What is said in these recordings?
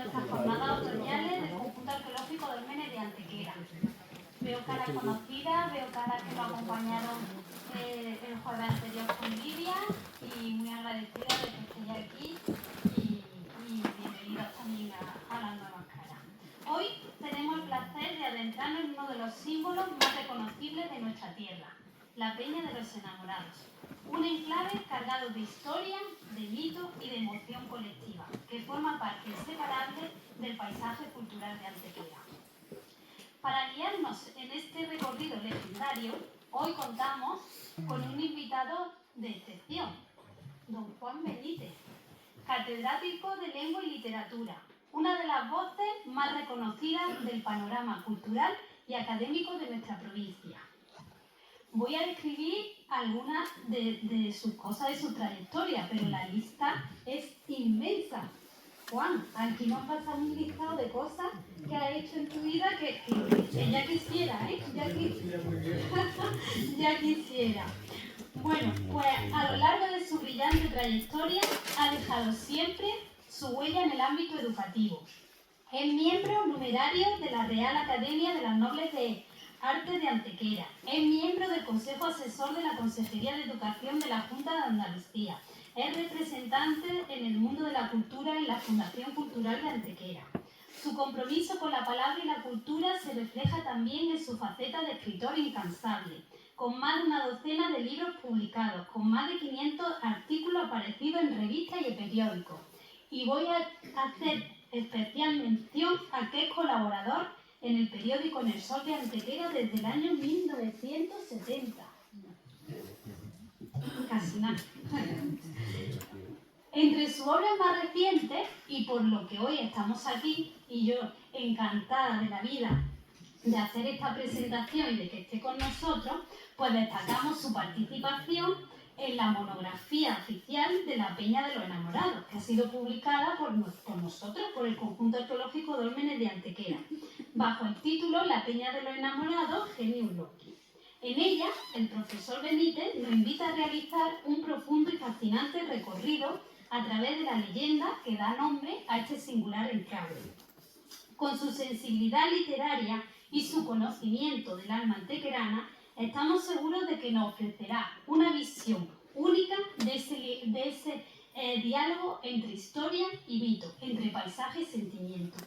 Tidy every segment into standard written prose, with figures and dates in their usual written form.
nuestras jornadas otoñales del conjunto arqueológico Dólmenes de Antequera. Veo caras conocidas, veo caras que nos acompañaron el jueves anterior con Lidia y muy agradecida de que estéis aquí y bienvenidos también a las nuevas caras. Hoy tenemos el placer de adentrarnos en uno de los símbolos más reconocibles de nuestra tierra, la Peña de los Enamorados. Un enclave cargado de historia, de mito y de emoción colectiva, que forma parte inseparable del paisaje cultural de Antequera. Para guiarnos en este recorrido legendario, hoy contamos con un invitado de excepción, don Juan Benítez, catedrático de Lengua y Literatura, una de las voces más reconocidas del panorama cultural y académico de nuestra provincia. Voy a describir algunas de sus cosas, de su trayectoria, pero la lista es inmensa. Juan, aquí nos has pasado un listado de cosas que has hecho en tu vida que ya quisiera, ¿eh? Ya quisiera. Bueno, pues a lo largo de su brillante trayectoria ha dejado siempre su huella en el ámbito educativo. Es miembro numerario de la Real Academia de las Nobles de Artes de Antequera. Es miembro del Consejo Asesor de la Consejería de Educación de la Junta de Andalucía. Es representante en el mundo de la cultura en la Fundación Cultural de Antequera. Su compromiso con la palabra y la cultura se refleja también en su faceta de escritor incansable, con más de una docena de libros publicados, con más de 500 artículos aparecidos en revistas y periódicos. Y voy a hacer especial mención a que es colaborador en el periódico En el Sol de Antequera desde el año 1970. Casi nada. Entre sus obras más recientes, y por lo que hoy estamos aquí, y yo encantada de la vida de hacer esta presentación y de que esté con nosotros, pues destacamos su participación en la monografía oficial de la Peña de los Enamorados, que ha sido publicada por nosotros, por el Conjunto Arqueológico Dólmenes de Antequera, bajo el título La Peña de los Enamorados, Genius Loci. En ella, el profesor Benítez nos invita a realizar un profundo y fascinante recorrido a través de la leyenda que da nombre a este singular enclave. Con su sensibilidad literaria y su conocimiento del alma antequerana, estamos seguros de que nos ofrecerá una visión única de ese diálogo entre historia y mito, entre paisaje y sentimiento.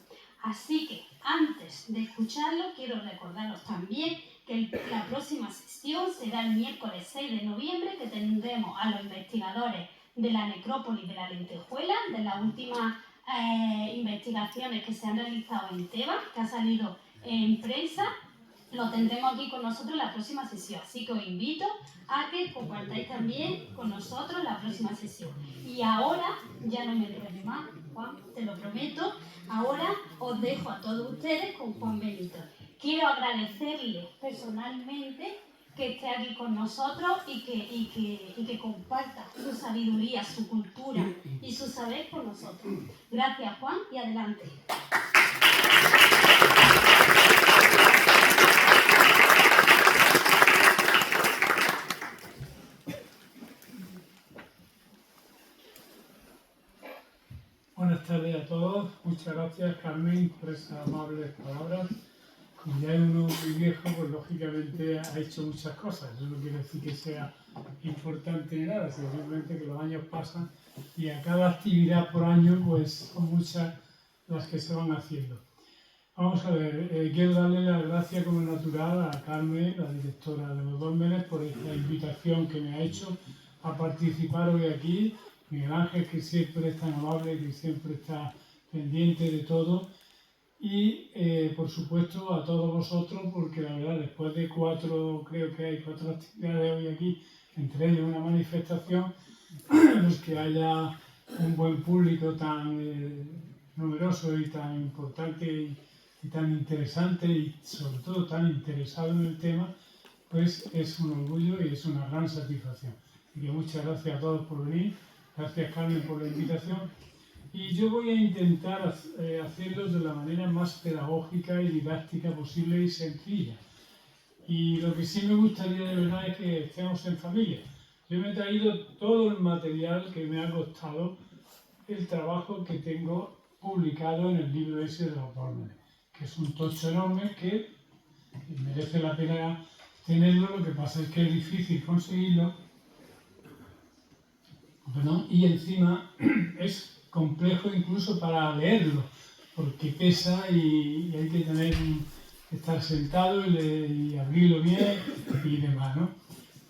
Así que, antes de escucharlo, quiero recordaros también que la próxima sesión será el miércoles 6 de noviembre, que tendremos a los investigadores de la necrópolis de la Lentejuela, de las últimas investigaciones que se han realizado en Tebas, que ha salido en prensa. Lo tendremos aquí con nosotros en la próxima sesión, así que os invito a que compartáis también con nosotros la próxima sesión. Y ahora, ya no me debes más, Juan, te lo prometo, ahora os dejo a todos ustedes con Juan Benítez. Quiero agradecerle personalmente que esté aquí con nosotros y que comparta su sabiduría, su cultura y su saber con nosotros. Gracias, Juan, y adelante. Buenas tardes a todos. Muchas gracias, Carmen, por esas amables palabras. Como ya es uno muy viejo, pues lógicamente ha hecho muchas cosas. Eso no quiere decir que sea importante ni nada, sino simplemente que los años pasan y a cada actividad por año pues son muchas las que se van haciendo. Vamos a ver, quiero darle las gracias como natural a Carmen, la directora de los Dólmenes, por esta invitación que me ha hecho a participar hoy aquí. Miguel Ángel, que siempre es tan amable, que siempre está pendiente de todo. Y, por supuesto, a todos vosotros, porque la verdad, después de creo que hay 4 actividades hoy aquí, entre ellas una manifestación, pues que haya un buen público tan numeroso y tan importante y tan interesante y sobre todo tan interesado en el tema, pues es un orgullo y es una gran satisfacción. Así que muchas gracias a todos por venir, gracias Carmen por la invitación. Y yo voy a intentar hacerlo de la manera más pedagógica y didáctica posible y sencilla. Y lo que sí me gustaría de verdad es que estemos en familia. Yo me he traído todo el material que me ha costado el trabajo que tengo publicado en el libro ese de los dólmenes, que es un tocho enorme que merece la pena tenerlo. Lo que pasa es que es difícil conseguirlo, perdón, y encima es complejo incluso para leerlo, porque pesa y hay que estar sentado y abrirlo bien y demás, ¿no?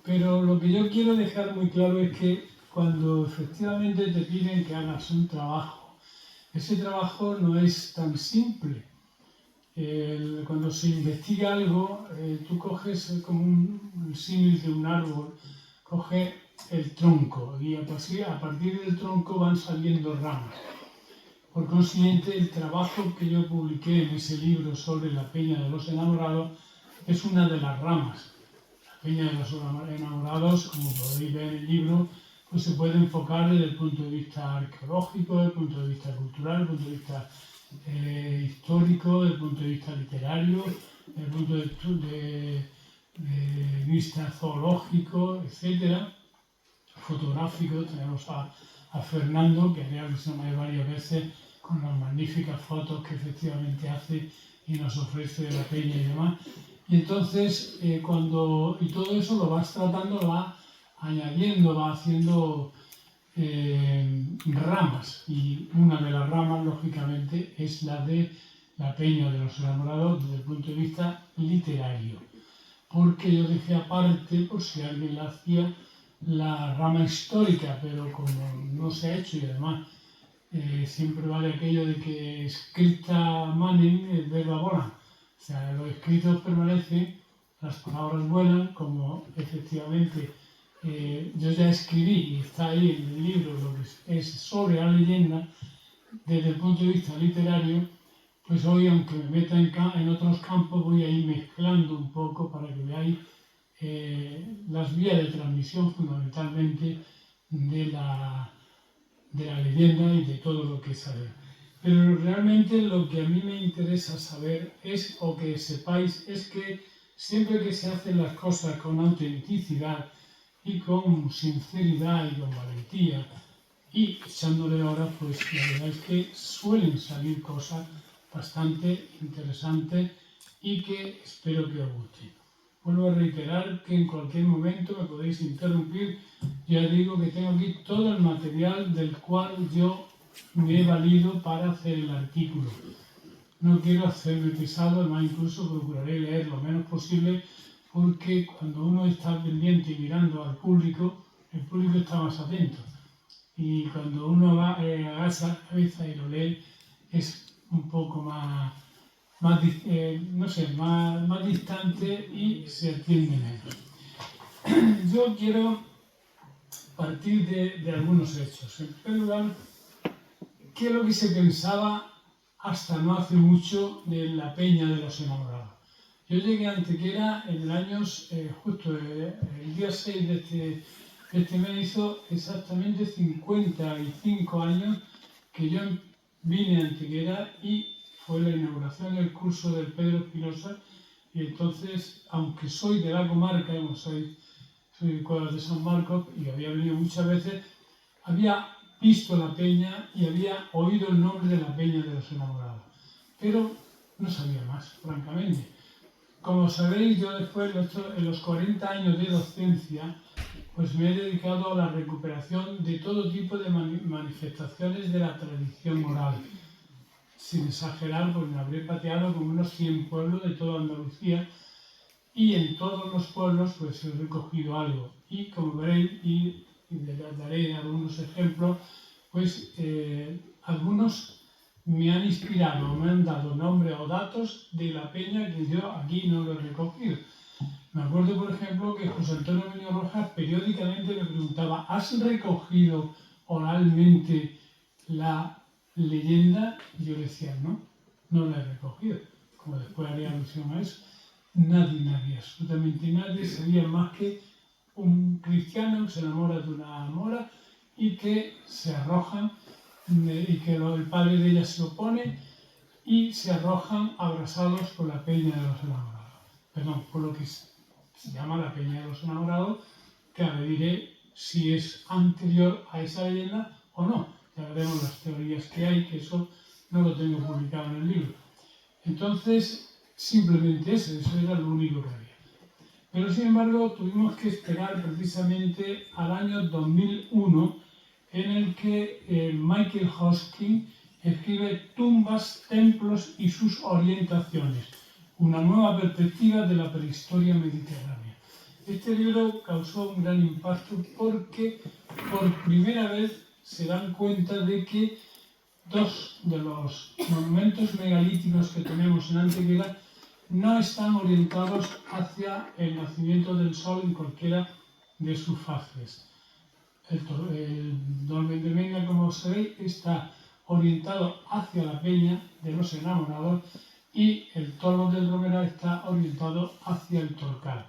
Pero lo que yo quiero dejar muy claro es que cuando efectivamente te piden que hagas un trabajo, ese trabajo no es tan simple. Cuando se investiga algo, tú coges como un símil de un árbol, coges el tronco y a partir del tronco van saliendo ramas. Por consiguiente, el trabajo que yo publiqué en ese libro sobre la Peña de los Enamorados es una de las ramas. La Peña de los Enamorados, como podéis ver en el libro, pues se puede enfocar desde el punto de vista arqueológico, desde el punto de vista cultural, desde el punto de vista histórico, desde el punto de vista literario, desde el punto de vista zoológico, etcétera, fotográfico. Tenemos a Fernando, que había visto varias veces con las magníficas fotos que efectivamente hace y nos ofrece de la peña y demás. Y entonces, y todo eso lo vas tratando, lo vas añadiendo, vas haciendo ramas. Y una de las ramas, lógicamente, es la de la Peña de los Enamorados desde el punto de vista literario. Porque yo dejé aparte, por si alguien la hacía, la rama histórica, pero como no se ha hecho y además siempre vale aquello de que scripta manem verba volant. O sea, los escritos permanecen, las palabras vuelan, como efectivamente yo ya escribí y está ahí en el libro lo que es sobre la leyenda desde el punto de vista literario. Pues hoy, aunque me meta en otros campos, voy a ir mezclando un poco para que veáis las vías de transmisión fundamentalmente de la leyenda y de todo lo que sabe. Pero realmente lo que a mí me interesa saber es, o que sepáis, es que siempre que se hacen las cosas con autenticidad y con sinceridad y con valentía y echándole horas, pues la verdad es que suelen salir cosas bastante interesantes y que espero que os gusten. Vuelvo a reiterar que en cualquier momento me podéis interrumpir. Ya digo que tengo aquí todo el material del cual yo me he valido para hacer el artículo. No quiero hacerme pesado, además incluso procuraré leer lo menos posible, porque cuando uno está pendiente y mirando al público, el público está más atento. Y cuando uno agacha la cabeza y lo lee, es un poco más distante y se atiende menos. Yo quiero partir de algunos hechos. En primer lugar, ¿qué es lo que se pensaba hasta no hace mucho de la Peña de los Enamorados? Yo llegué a Antequera en el año, justo el día 6 de este mes, hizo exactamente 55 años que yo vine a Antequera y fue la inauguración del curso del Pedro Espinosa. Y entonces, aunque soy de la comarca, soy de Cuevas de San Marcos y había venido muchas veces, había visto la peña y había oído el nombre de la Peña de los Enamorados, pero no sabía más, francamente. Como sabéis, yo después, en los 40 años de docencia, pues me he dedicado a la recuperación de todo tipo de manifestaciones de la tradición oral. Sin exagerar, pues me habré pateado con unos 100 pueblos de toda Andalucía y en todos los pueblos pues he recogido algo. Y como veréis, y les daré algunos ejemplos, pues algunos me han inspirado, me han dado nombres o datos de la peña que yo aquí no lo he recogido. Me acuerdo, por ejemplo, que José Antonio Muñoz Rojas periódicamente me preguntaba: ¿has recogido oralmente la leyenda? Y yo le decía: no la he recogido. Como después haría alusión a eso, nadie, absolutamente nadie sabía más que un cristiano que se enamora de una mora y que se arrojan, y que el padre de ella se opone y se arrojan abrasados por la Peña de los Enamorados. Perdón, por lo que se llama la Peña de los Enamorados, que ahora diré si es anterior a esa leyenda o no. Ya veremos las teorías que hay, que eso no lo tengo publicado en el libro. Entonces, simplemente eso era lo único que había. Pero sin embargo, tuvimos que esperar precisamente al año 2001, en el que Michael Hosking escribe Tumbas, templos y sus orientaciones, una nueva perspectiva de la prehistoria mediterránea. Este libro causó un gran impacto porque por primera vez se dan cuenta de que dos de los monumentos megalíticos que tenemos en Antequera no están orientados hacia el nacimiento del sol en cualquiera de sus fases. El Dolmen de Menga, como sabéis, está orientado hacia la Peña de los Enamorados y el Torno del Romera está orientado hacia el Torcal.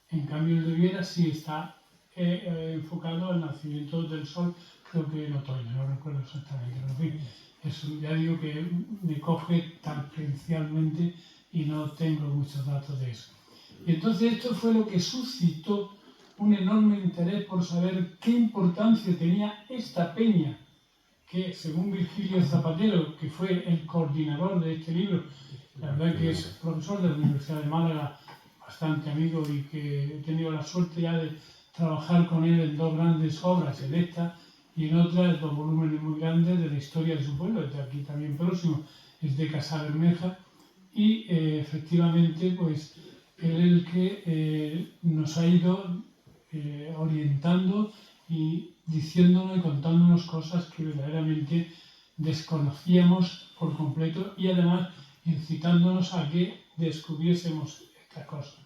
En cambio, el de Viera sí está enfocado al nacimiento del sol, creo que en otoño, no recuerdo exactamente. Pero en fin, eso ya digo que me coge tangencialmente y no tengo muchos datos de eso. Y entonces esto fue lo que suscitó un enorme interés por saber qué importancia tenía esta peña, que según Virgilio Zapatero, que fue el coordinador de este libro, la verdad que es profesor de la Universidad de Málaga, bastante amigo y que he tenido la suerte ya de trabajar con él en dos grandes obras, en esta y en otras, dos volúmenes muy grandes de la historia de su pueblo, de aquí también próximo, es de Casa Bermeja, y efectivamente pues él es el que nos ha ido orientando y diciéndonos y contándonos cosas que verdaderamente desconocíamos por completo y además incitándonos a que descubriésemos estas cosas.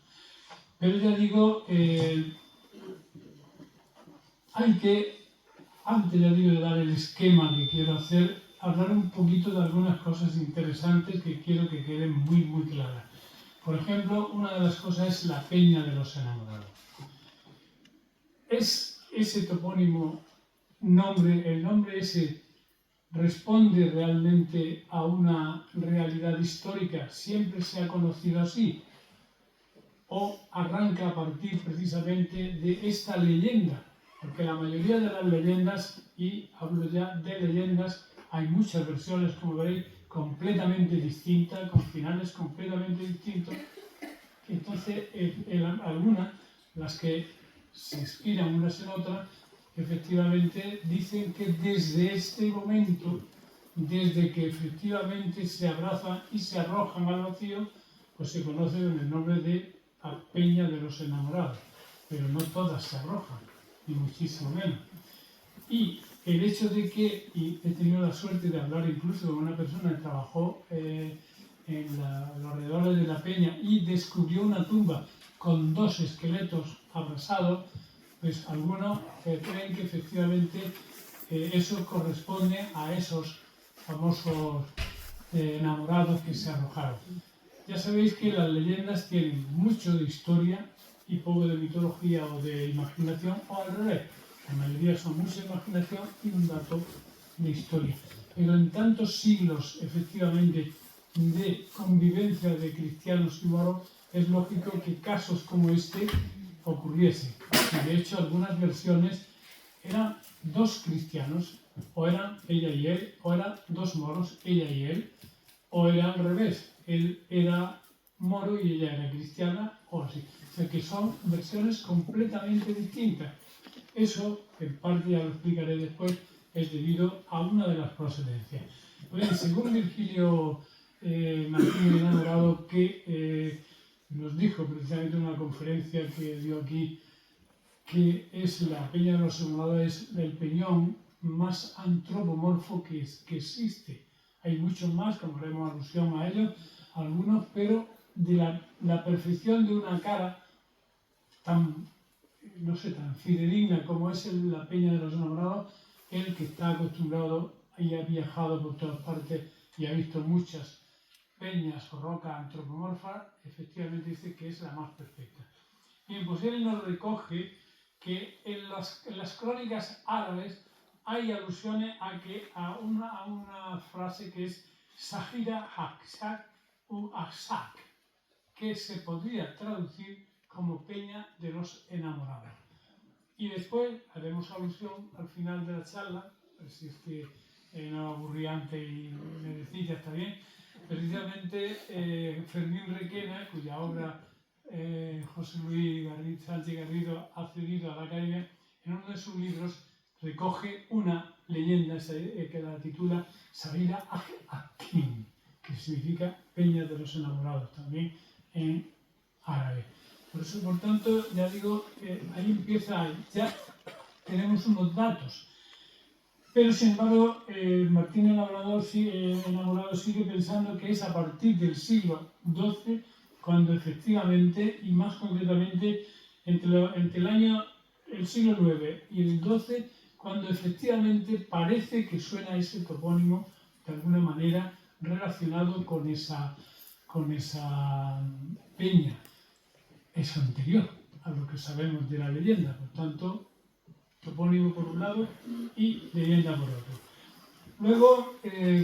Pero ya digo, hay que, antes ya digo de dar el esquema que quiero hacer, hablar un poquito de algunas cosas interesantes que quiero que queden muy, muy claras. Por ejemplo, una de las cosas es la Peña de los Enamorados. ¿Es ese topónimo nombre, el nombre ese, responde realmente a una realidad histórica? ¿Siempre se ha conocido así? ¿O arranca a partir precisamente de esta leyenda? Porque la mayoría de las leyendas, y hablo ya de leyendas, hay muchas versiones, como veréis, completamente distintas, con finales completamente distintos. Entonces, algunas, las que se inspiran unas en otras, efectivamente dicen que desde este momento, desde que efectivamente se abrazan y se arrojan al vacío, pues se conoce con el nombre de la Peña de los Enamorados. Pero no todas se arrojan, ni muchísimo menos. Y el hecho de que, y he tenido la suerte de hablar incluso con una persona que trabajó en los alrededores de la Peña y descubrió una tumba con dos esqueletos abrasados, pues algunos creen que efectivamente eso corresponde a esos famosos enamorados que se arrojaron. Ya sabéis que las leyendas tienen mucho de historia y poco de mitología o de imaginación, o al revés. La mayoría son mucha imaginación y un dato de historia. Pero en tantos siglos, efectivamente, de convivencia de cristianos y moros, es lógico que casos como este ocurriesen. Y de hecho, algunas versiones eran dos cristianos, o eran ella y él, o eran dos moros, ella y él, o era al revés, él era moro y ella era cristiana, o así. O sea que son versiones completamente distintas. Eso, en parte ya lo explicaré después, es debido a una de las procedencias. Pues, según Virgilio Martínez Enamorado, que nos dijo precisamente en una conferencia que dio aquí, que es la Peña de los Enamorados, es el peñón más antropomorfo que existe. Hay muchos más, como haremos alusión a ellos, algunos, pero de la perfección de una cara tan, no sé, tan fidedigna como es la Peña de los Enamorados, el que está acostumbrado y ha viajado por todas partes y ha visto muchas peñas o rocas antropomorfas, efectivamente dice que es la más perfecta. Bien, pues él nos recoge que en las crónicas árabes hay alusiones a una frase que es Sahira Haksak u Aksak, que se podría traducir como Peña de los Enamorados. Y después haremos alusión al final de la charla, si es que no aburrí antes y me decís, ya está bien. Precisamente Fermín Requena, cuya obra José Luis Sánchez Garrido ha cedido a la Academia, en uno de sus libros recoge una leyenda que la titula Sabira Akin, que significa Peña de los Enamorados, también en árabe. Por eso, por tanto, ya digo, ahí empieza, ya tenemos unos datos. Pero, sin embargo, Martín Enamorado sigue pensando que es a partir del siglo XII cuando efectivamente, y más concretamente, entre el siglo IX y el XII, cuando efectivamente parece que suena ese topónimo de alguna manera relacionado con esa peña. Es anterior a lo que sabemos de la leyenda, por tanto, topónimo por un lado y leyenda por otro. Luego,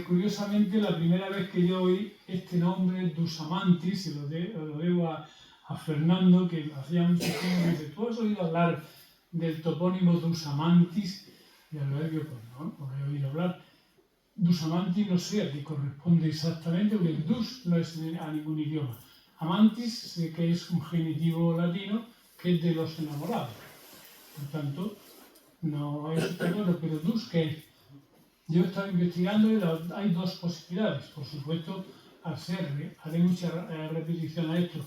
curiosamente, la primera vez que yo oí este nombre, Dusamantis, y lo debo a Fernando, que hacía mucho tiempo, me dice, ¿tú has oído hablar del topónimo Dusamantis? Y al ver yo, pues no he oído hablar. Dusamantis no sé a qué corresponde exactamente, porque el dus no es a ningún idioma. Amantis sé que es un genitivo latino que es de los enamorados. Por tanto, no es claro, pero dus, ¿qué es? Yo he estado investigando y hay dos posibilidades. Por supuesto, haré mucha repetición a esto.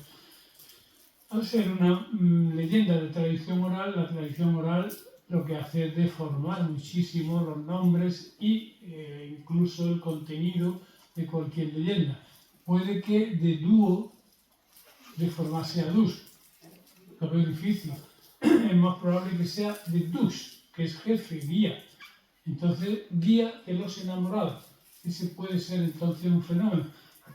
Al ser una leyenda de tradición oral, la tradición oral lo que hace es deformar muchísimo los nombres e incluso el contenido de cualquier leyenda. Puede que de dúo deformase a dus, lo veo difícil. Es más probable que sea de dus, que es jefe, guía. Entonces, guía de los enamorados. Ese puede ser entonces un fenómeno.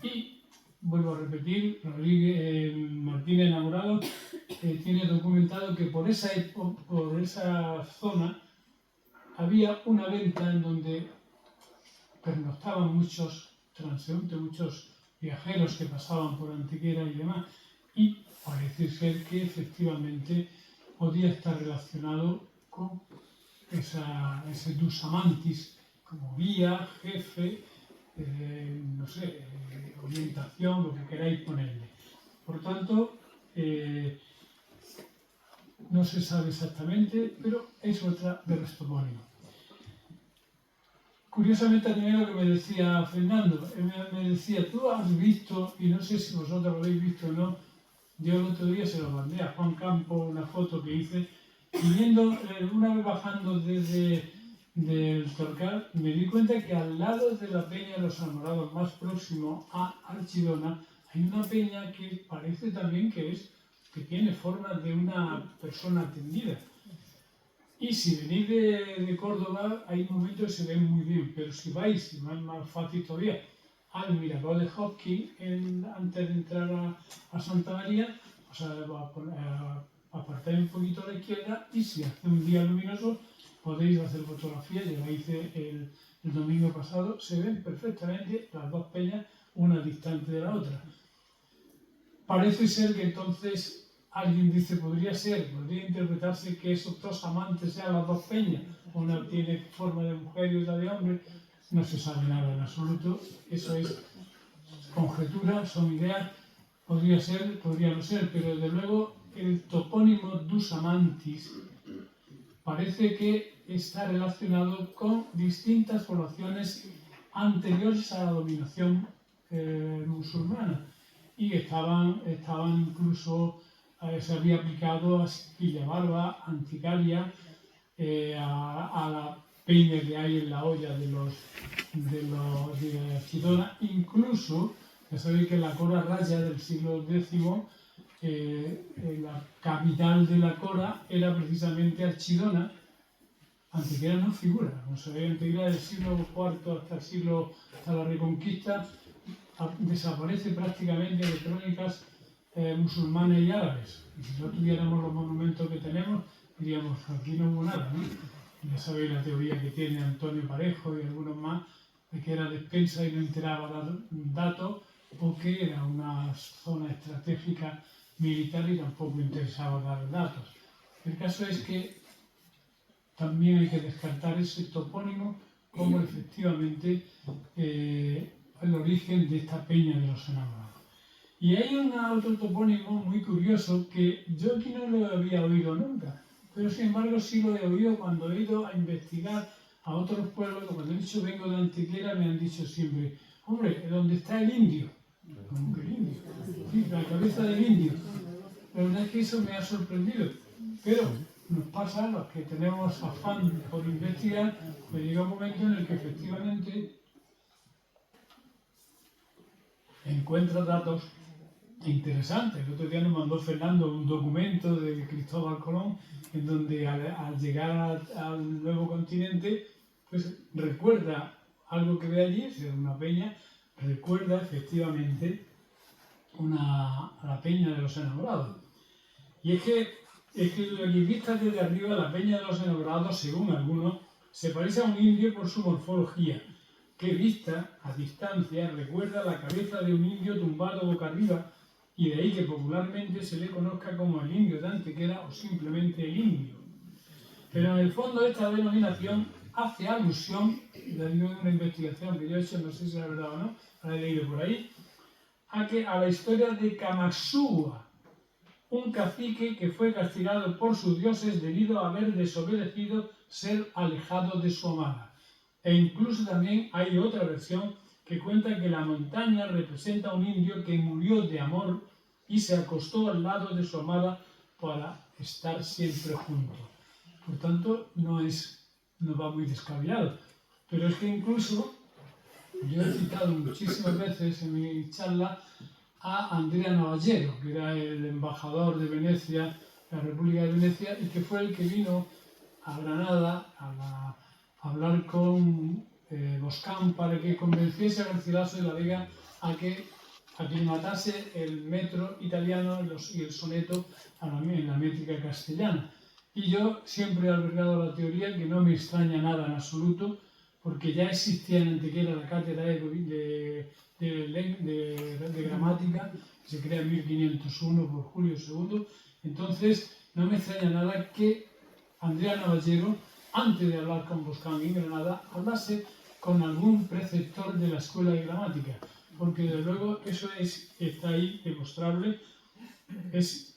Y, vuelvo a repetir, Martín Enamorado tiene documentado que por esa zona había una venta en donde pernoctaban muchos transeúntes, muchos viajeros que pasaban por Antequera y demás. Y parece ser que efectivamente podía estar relacionado con ese Dusamantis como guía, jefe, no sé, orientación, lo que queráis ponerle. Por tanto, no se sabe exactamente, pero es otra de los topónimos. Curiosamente también lo que me decía Fernando, me decía, tú has visto, y no sé si vosotros lo habéis visto o no, yo el otro día se lo mandé a Juan Campo, una foto que hice, y viendo, una vez bajando desde del Torcal, me di cuenta que al lado de la Peña de los Enamorados, más próximo a Archidona, hay una peña que parece también que tiene forma de una persona tendida. Y si venís de Córdoba, hay momentos que se ven muy bien, pero si vais, y más fácil todavía, al Mirador de Hopkins, antes de entrar a Santa María, apartáis un poquito a la izquierda y si hace un día luminoso podéis hacer fotografías, yo la hice el domingo pasado, se ven perfectamente las dos peñas, una distante de la otra. Parece ser que entonces alguien dice, podría interpretarse que esos dos amantes sean las dos peñas, una tiene forma de mujer y otra de hombre, no se sabe nada en absoluto, eso es conjetura, son ideas, podría ser, podría no ser, pero desde luego el topónimo Dusamantis parece que está relacionado con distintas poblaciones anteriores a la dominación musulmana y estaban incluso, se había aplicado a Villabarba, Anticaria, a la peña que hay en la olla de Archidona, incluso, ya sabéis que la Cora Raya del siglo X, la capital de la Cora era precisamente Archidona. Antequera no figura, como sabéis, Antequera del siglo IV hasta la Reconquista desaparece prácticamente de crónicas musulmanas y árabes. Y si no tuviéramos los monumentos que tenemos, diríamos que aquí no hubo nada, ¿no? Ya sabéis la teoría que tiene Antonio Parejo y algunos más, de que era despensa y no enteraba datos, o que era una zona estratégica militar y tampoco interesaba dar datos. El caso es que también hay que descartar ese topónimo como efectivamente el origen de esta peña de los enamorados. Y hay otro topónimo muy curioso que yo aquí no lo había oído nunca, pero sin embargo sí lo he oído cuando he ido a investigar a otros pueblos, que cuando he dicho vengo de Antequera me han dicho siempre, hombre, ¿dónde está el indio? ¿Cómo que el indio? Sí, la cabeza del indio. La verdad es que eso me ha sorprendido, pero nos pasa a los que tenemos afán por investigar, pues llega un momento en el que efectivamente encuentra datos interesantes. El otro día nos mandó Fernando un documento de Cristóbal Colón en donde al llegar al nuevo continente pues recuerda algo que ve allí, es una peña, recuerda efectivamente a la peña de los enamorados. Y es que lo que vista desde arriba, la peña de los enamorados, según algunos, se parece a un indio por su morfología, que vista a distancia recuerda la cabeza de un indio tumbado boca arriba, y de ahí que popularmente se le conozca como el indio de Antequera o simplemente el indio. Pero en el fondo esta denominación hace alusión, ya digo de una investigación que yo he hecho, no sé si es verdad o no, la he leído por ahí, a la historia de Kamasúa, un cacique que fue castigado por sus dioses debido a haber desobedecido ser alejado de su amada. E incluso también hay otra versión que cuenta que la montaña representa a un indio que murió de amor y se acostó al lado de su amada para estar siempre juntos. Por tanto, no va muy descabellado. Pero es que incluso yo he citado muchísimas veces en mi charla a Andrea Novallero, que era el embajador de Venecia, de la República de Venecia, y que fue el que vino a Granada a hablar con Boscán para que convenciese a Garcilaso de la Vega a que aclimatase el metro italiano y el soneto en la métrica castellana. Y yo siempre he albergado la teoría, que no me extraña nada en absoluto, porque ya existía en Antequera la cátedra de gramática, que se crea en 1501 por Julio II. Entonces, no me extraña nada que Andrea Novallero, antes de hablar con Boscán en Granada, hablase con algún preceptor de la escuela de gramática, porque desde luego eso está ahí demostrable. Es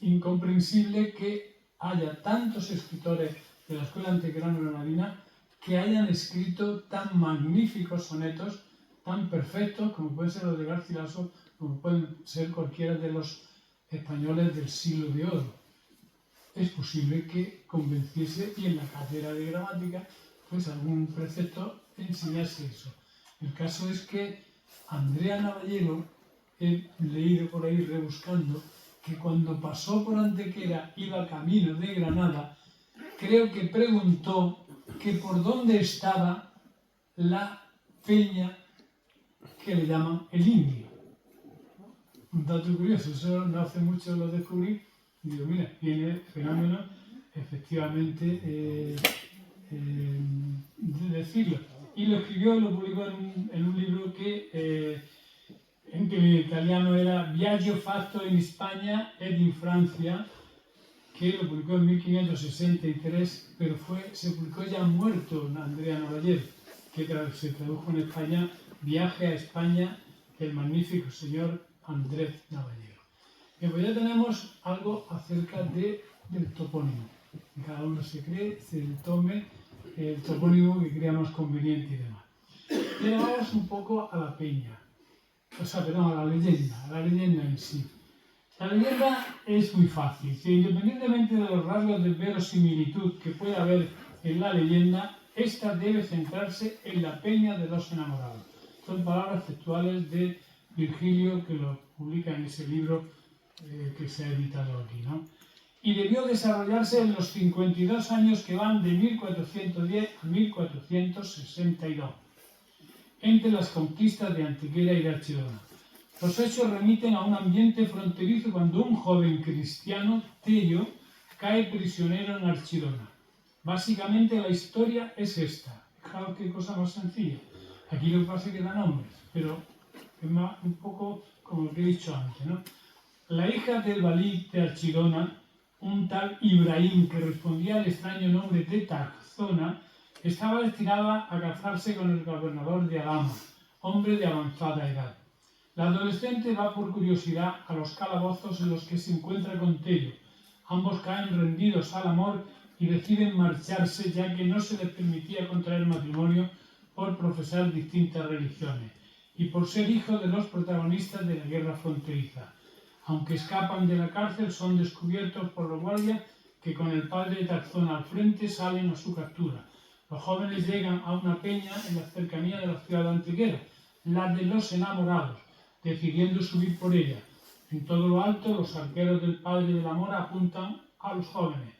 incomprensible que haya tantos escritores de la escuela antequerano-granadina que hayan escrito tan magníficos sonetos, tan perfectos como pueden ser los de Garcilaso, como pueden ser cualquiera de los españoles del siglo de oro. Es posible que convenciese, y en la cátedra de gramática, pues algún preceptor enseñase eso. El caso es que Andrea Novallero, he leído por ahí rebuscando, que cuando pasó por Antequera iba camino de Granada, creo que preguntó que por dónde estaba la peña que le llaman el indio. Un dato curioso, eso no hace mucho lo descubrí, y digo, mira, viene el fenómeno efectivamente de decirlo. Y lo escribió y lo publicó en un libro que en italiano era Viaggio fatto in Spagna ed in Francia, que lo publicó en 1563, pero se publicó ya muerto Andrea Novallero, que se tradujo en España Viaje a España del magnífico señor Andrés Novallero. Y pues ya tenemos algo acerca del topónimo. Cada uno se tome el topónimo que crea más conveniente y demás. Y ahora vamos un poco a la peña. A la leyenda en sí. La leyenda es muy fácil, que independientemente de los rasgos de verosimilitud que pueda haber en la leyenda, esta debe centrarse en la peña de los enamorados. Son palabras textuales de Virgilio, que lo publica en ese libro que se ha editado aquí, ¿no? Y debió desarrollarse en los 52 años que van de 1410 a 1462. Entre las conquistas de Antequera y de Archidona. Los hechos remiten a un ambiente fronterizo cuando un joven cristiano, Tello, cae prisionero en Archidona. Básicamente la historia es esta. Fijaos qué cosa más sencilla. Aquí lo que pasa es que da nombres, pero es un poco como lo que he dicho antes, ¿no? La hija del valí de Archidona, un tal Ibrahim, que respondía al extraño nombre de Tarzona, Estaba destinada a casarse con el gobernador de Alhama, hombre de avanzada edad. La adolescente va por curiosidad a los calabozos en los que se encuentra con Tello. Ambos caen rendidos al amor y deciden marcharse, ya que no se les permitía contraer matrimonio por profesar distintas religiones y por ser hijos de los protagonistas de la guerra fronteriza. Aunque escapan de la cárcel, son descubiertos por los guardias que con el padre de Tarzona al frente salen a su captura. Los jóvenes llegan a una peña en la cercanía de la ciudad de Antequera, la de los enamorados, decidiendo subir por ella. En todo lo alto, los arqueros del padre del amor apuntan a los jóvenes.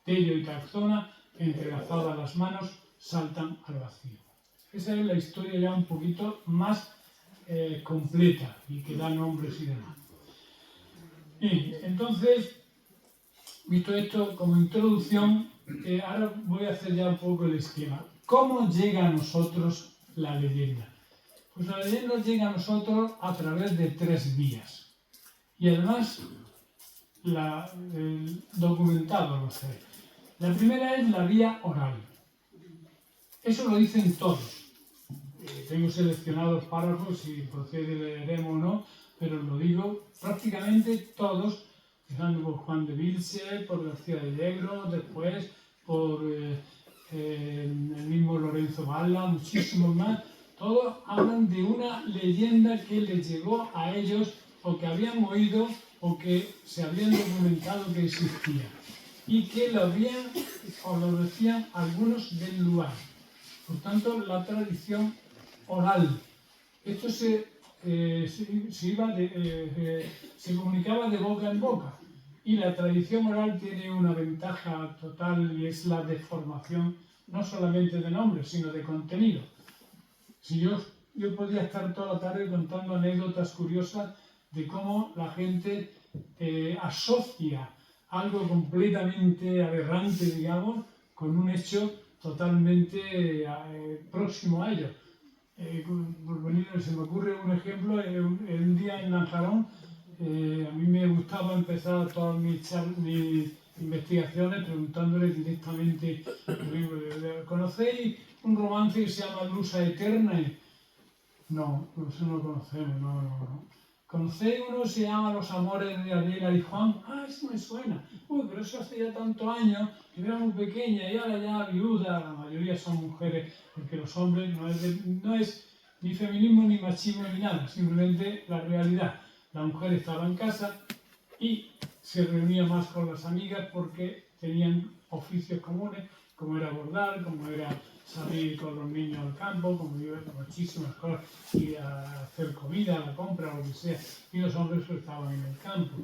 Tello y Tarzona, entrelazadas las manos, saltan al vacío. Esa es la historia ya un poquito más completa y que da nombres y demás. Bien, entonces, visto esto como introducción, ahora voy a hacer ya un poco el esquema. ¿Cómo llega a nosotros la leyenda? Pues la leyenda llega a nosotros a través de 3 vías. Y además, documentado lo sé. La primera es la vía oral. Eso lo dicen todos. Tengo seleccionados párrafos, si procede leeremos o no, pero lo digo prácticamente todos, empezando por Juan de Vilche, por García de Yegro, después por el mismo Lorenzo Valla, muchísimos más. Todos hablan de una leyenda que les llegó a ellos o que habían oído o que se habían documentado que existía y que lo habían o lo decían algunos del lugar. Por tanto, la tradición oral. Esto se comunicaba de boca en boca y la tradición oral tiene una ventaja total y es la deformación no solamente de nombres, sino de contenido. Si yo podría estar toda la tarde contando anécdotas curiosas de cómo la gente asocia algo completamente aberrante, digamos, con un hecho totalmente próximo a ello. Se me ocurre un ejemplo, un día en Lanjarón, a mí me gustaba empezar todas mis investigaciones preguntándole directamente, ¿conocéis un romance que se llama Lusa Eterna? No, eso no lo conocemos, no. ¿Conocéis uno que se llama Los amores de Adela y Juan? Ah, eso me suena. Uy, pero eso hace ya tantos años, que era muy pequeña y ahora ya viuda, la mayoría son mujeres, porque los hombres no es ni feminismo ni machismo ni nada, simplemente la realidad. La mujer estaba en casa y se reunía más con las amigas porque tenían oficios comunes, como era bordar, como era salir con los niños al campo, como iba a muchísimas cosas, ir a hacer comida, a la compra, lo que sea, y los hombres estaban en el campo.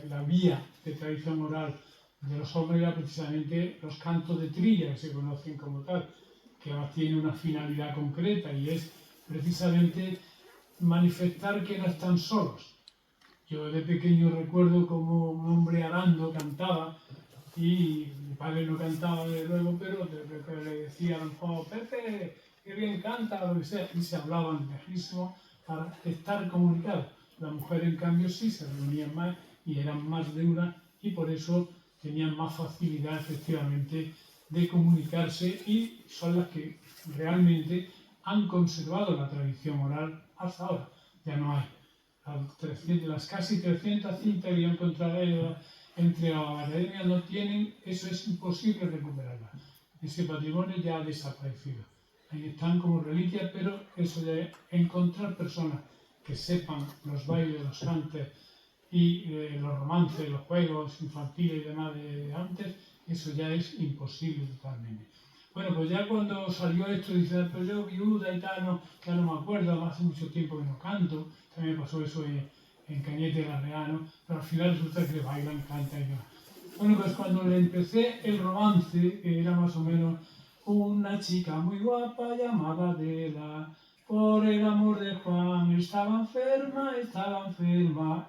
La vía de tradición oral de los hombres era precisamente los cantos de trilla, que se conocen como tal, que además tiene una finalidad concreta y es precisamente manifestar que no están solos. Yo de pequeño recuerdo como un hombre arando cantaba y mi padre no cantaba desde luego, pero le decían, oh, Pepe, qué bien canta, lo que sea, y se hablaban lejísimo para estar comunicados. Las mujeres, en cambio, sí se reunían más y eran más de una y por eso tenían más facilidad, efectivamente, de comunicarse y son las que realmente han conservado la tradición oral hasta ahora. Ya no hay. Las casi 300 cintas que yo encontré entre las academias no tienen, eso es imposible recuperarlas. Ese patrimonio ya ha desaparecido. Ahí están como reliquias, pero eso de encontrar personas que sepan los bailes, los cantes y los romances, los juegos infantiles y demás de antes, eso ya es imposible totalmente. Bueno, pues ya cuando salió esto, dice, pero yo viuda y tal, ya no me acuerdo, hace mucho tiempo que no canto, también me pasó eso en Cañete de la Real, pero al final resulta que bailan, cantan y demás. Bueno, pues cuando le empecé el romance, que era más o menos una chica muy guapa llamada Adela, por el amor de Juan, estaba enferma,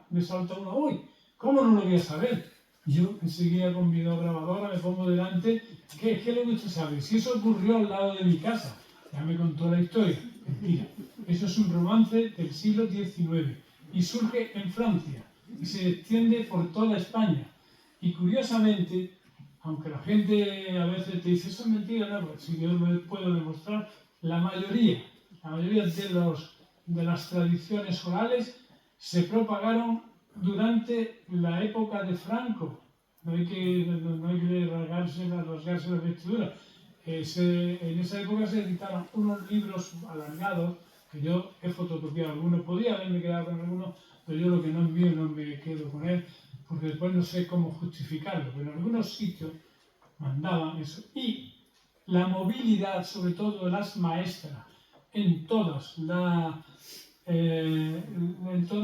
me salta uno, uy, ¿cómo no lo voy a saber? Yo enseguida con mi grabadora me pongo delante, ¿qué es lo que usted sabe? Si eso ocurrió al lado de mi casa, ya me contó la historia. Mentira, eso es un romance del siglo XIX y surge en Francia y se extiende por toda España. Y curiosamente, aunque la gente a veces te dice, eso es mentira, no, pues si yo lo puedo demostrar, la mayoría de las tradiciones orales se propagaron durante la época de Franco. No hay que rasgarse las vestiduras. En esa época se editaron unos libros alargados, que yo he fotocopiado algunos, podía haberme quedado con algunos, pero yo lo que no es mío no me quedo con él, porque después no sé cómo justificarlo, pero en algunos sitios mandaban eso. Y la movilidad, sobre todo de las maestras, en toda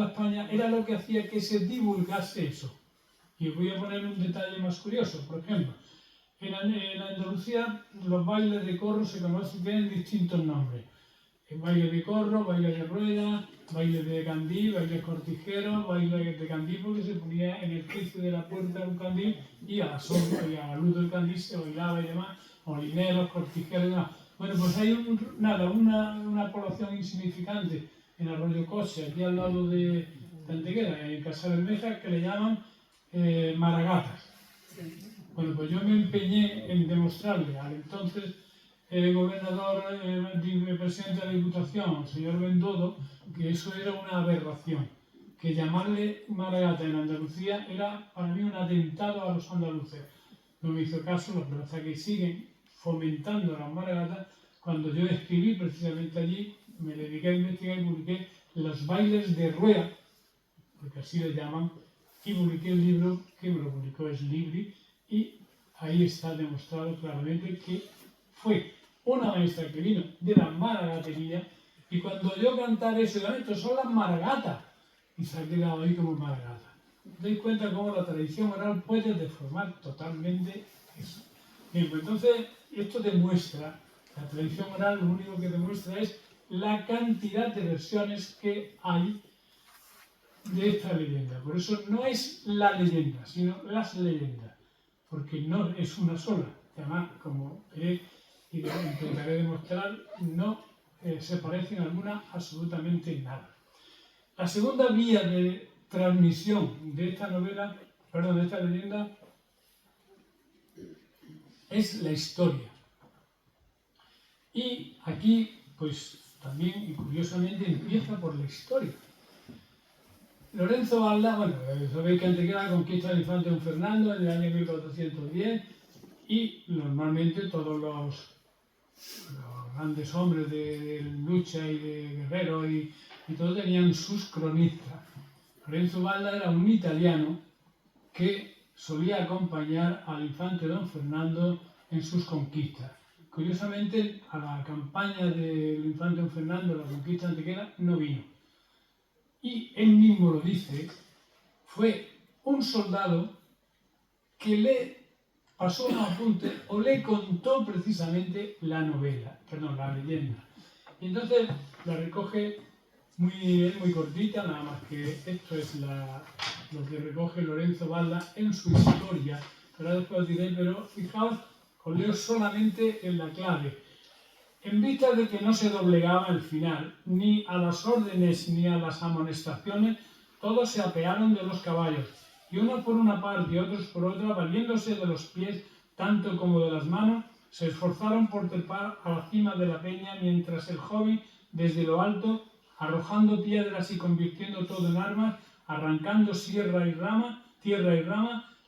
España, era lo que hacía que se divulgase eso. Y os voy a poner un detalle más curioso. Por ejemplo, en Andalucía los bailes de corro se conocen, tienen distintos nombres. Baile de corro, baile de rueda, baile de candil, baile cortijero, baile de candil porque se ponía en el quicio de la puerta un candil y a la sombra y a la luz del candil se bailaba y demás, molineros, cortijeros y demás. Bueno, pues hay una población insignificante en Arroyo Coche, aquí al lado de Antequera, en Casa Bermeja, que le llaman maragatas. Bueno, pues yo me empeñé en demostrarle al entonces gobernador, presidente de la Diputación, señor Bendodo, que eso era una aberración, que llamarle maragata en Andalucía era para mí un atentado a los andaluces. No me hizo caso, lo que pasa es que siguen fomentando las maragatas. Cuando yo escribí precisamente allí, me dediqué a investigar y publiqué los bailes de rueda, porque así le llaman, y publiqué el libro que me lo publicó es Libri, y ahí está demostrado claramente que fue una maestra que vino de la maragatería, y cuando yo cantar eso, digo, estos son las maragatas, y se ha quedado ahí como maragata. ¿Te dais cuenta cómo la tradición oral puede deformar totalmente eso? Bien, pues entonces esto demuestra, la tradición oral lo único que demuestra es la cantidad de versiones que hay de esta leyenda. Por eso no es la leyenda, sino las leyendas, porque no es una sola. Además, como intentaré demostrar, no se parecen alguna absolutamente nada. La segunda vía de transmisión de esta novela, perdón, de esta leyenda, es la historia. Y aquí, pues también, y curiosamente, empieza por la historia. Lorenzo Valda, bueno, sabéis que Antequera conquista el infante don Fernando en el año 1410 y normalmente todos los grandes hombres de lucha y de guerreros y todos tenían sus cronistas. Lorenzo Valda era un italiano que solía acompañar al infante don Fernando en sus conquistas. Curiosamente, a la campaña del infante don Fernando, la conquista de Antequera, no vino. Y él mismo lo dice, fue un soldado que le pasó un apunte o le contó precisamente la leyenda. Y entonces la recoge muy cortita, nada más que esto es lo que recoge Lorenzo Valda en su historia. Pero después os diré, pero fijaos, os leo solamente en la clave. En vista de que no se doblegaba al final, ni a las órdenes ni a las amonestaciones, todos se apearon de los caballos, y unos por una parte y otros por otra, valiéndose de los pies tanto como de las manos, se esforzaron por trepar a la cima de la peña, mientras el joven, desde lo alto, arrojando piedras y convirtiendo todo en armas, arrancando tierra y rama,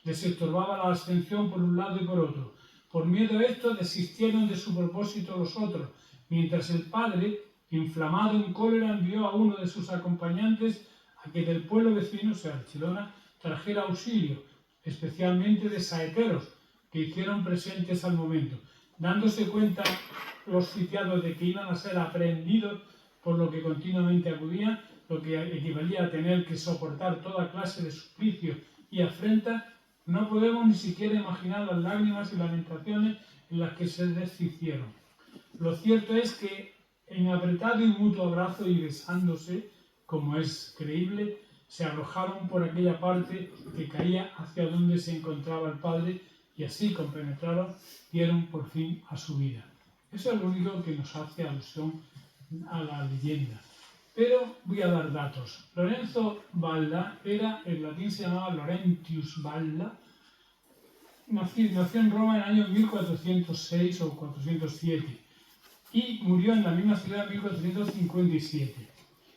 les estorbaba la ascensión por un lado y por otro. Por miedo a esto desistieron de su propósito los otros, mientras el padre, inflamado en cólera, envió a uno de sus acompañantes a que del pueblo vecino, o sea, Archidona, trajera auxilio, especialmente de saeteros, que hicieron presentes al momento. Dándose cuenta los sitiados de que iban a ser aprehendidos por lo que continuamente acudían, lo que equivalía a tener que soportar toda clase de suplicio y afrenta, no podemos ni siquiera imaginar las lágrimas y lamentaciones en las que se deshicieron. Lo cierto es que en apretado y mutuo abrazo y besándose, como es creíble, se arrojaron por aquella parte que caía hacia donde se encontraba el padre y así compenetraron, dieron por fin a su vida. Eso es lo único que nos hace alusión a la leyenda. Pero voy a dar datos. Lorenzo Valda en latín se llamaba Laurentius Valda, nació en Roma en el año 1406 o 407 y murió en la misma ciudad en 1457.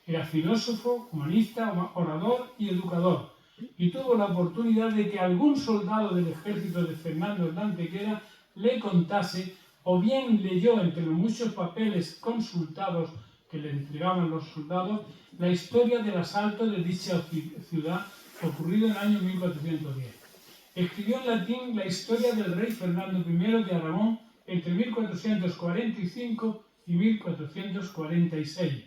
Era filósofo, humanista, orador y educador, y tuvo la oportunidad de que algún soldado del ejército de Fernando el de Antequera le contase, o bien leyó entre los muchos papeles consultados que le entregaban los soldados, la historia del asalto de dicha ciudad ocurrido en el año 1410. Escribió en latín la historia del rey Fernando I de Aragón entre 1445 y 1446.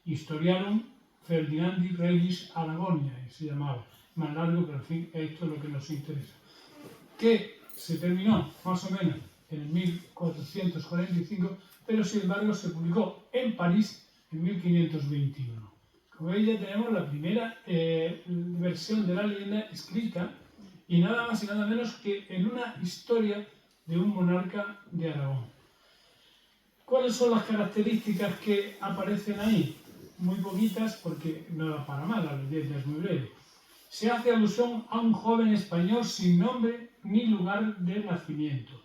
Historiarum Ferdinandi Regis Aragonia, se llamaba. Más largo, pero en fin, esto es lo que nos interesa. Que se terminó, más o menos, en el 1445, pero sin embargo se publicó en París en 1521. Como veis, ya tenemos la primera versión de la leyenda escrita, y nada más y nada menos que en una historia de un monarca de Aragón. ¿Cuáles son las características que aparecen ahí? Muy poquitas, porque no da para más, la leyenda es muy breve. Se hace alusión a un joven español sin nombre ni lugar de nacimiento.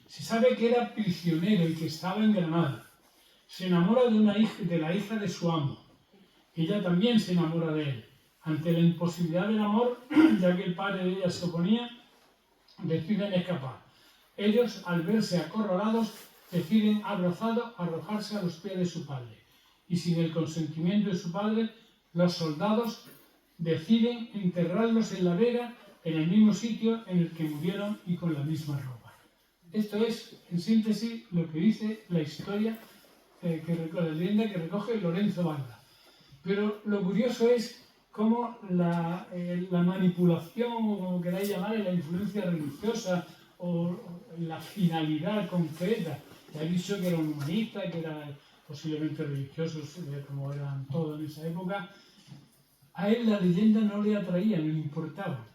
Se sabe que era prisionero y que estaba en Granada. Se enamora de la hija de su amo. Ella también se enamora de él. Ante la imposibilidad del amor, ya que el padre de ella se oponía, deciden escapar. Ellos, al verse acorralados, deciden abrazados arrojarse a los pies de su padre. Y sin el consentimiento de su padre, los soldados deciden enterrarlos en la vega, en el mismo sitio en el que murieron y con la misma ropa. Esto es, en síntesis, lo que dice la historia, la leyenda que recoge Lorenzo Valla. Pero lo curioso es cómo la manipulación, o como queráis llamar, la influencia religiosa o la finalidad concreta. Ya he dicho que era un humanista, que era posiblemente religioso, como eran todos en esa época. A él la leyenda no le atraía, no le importaba,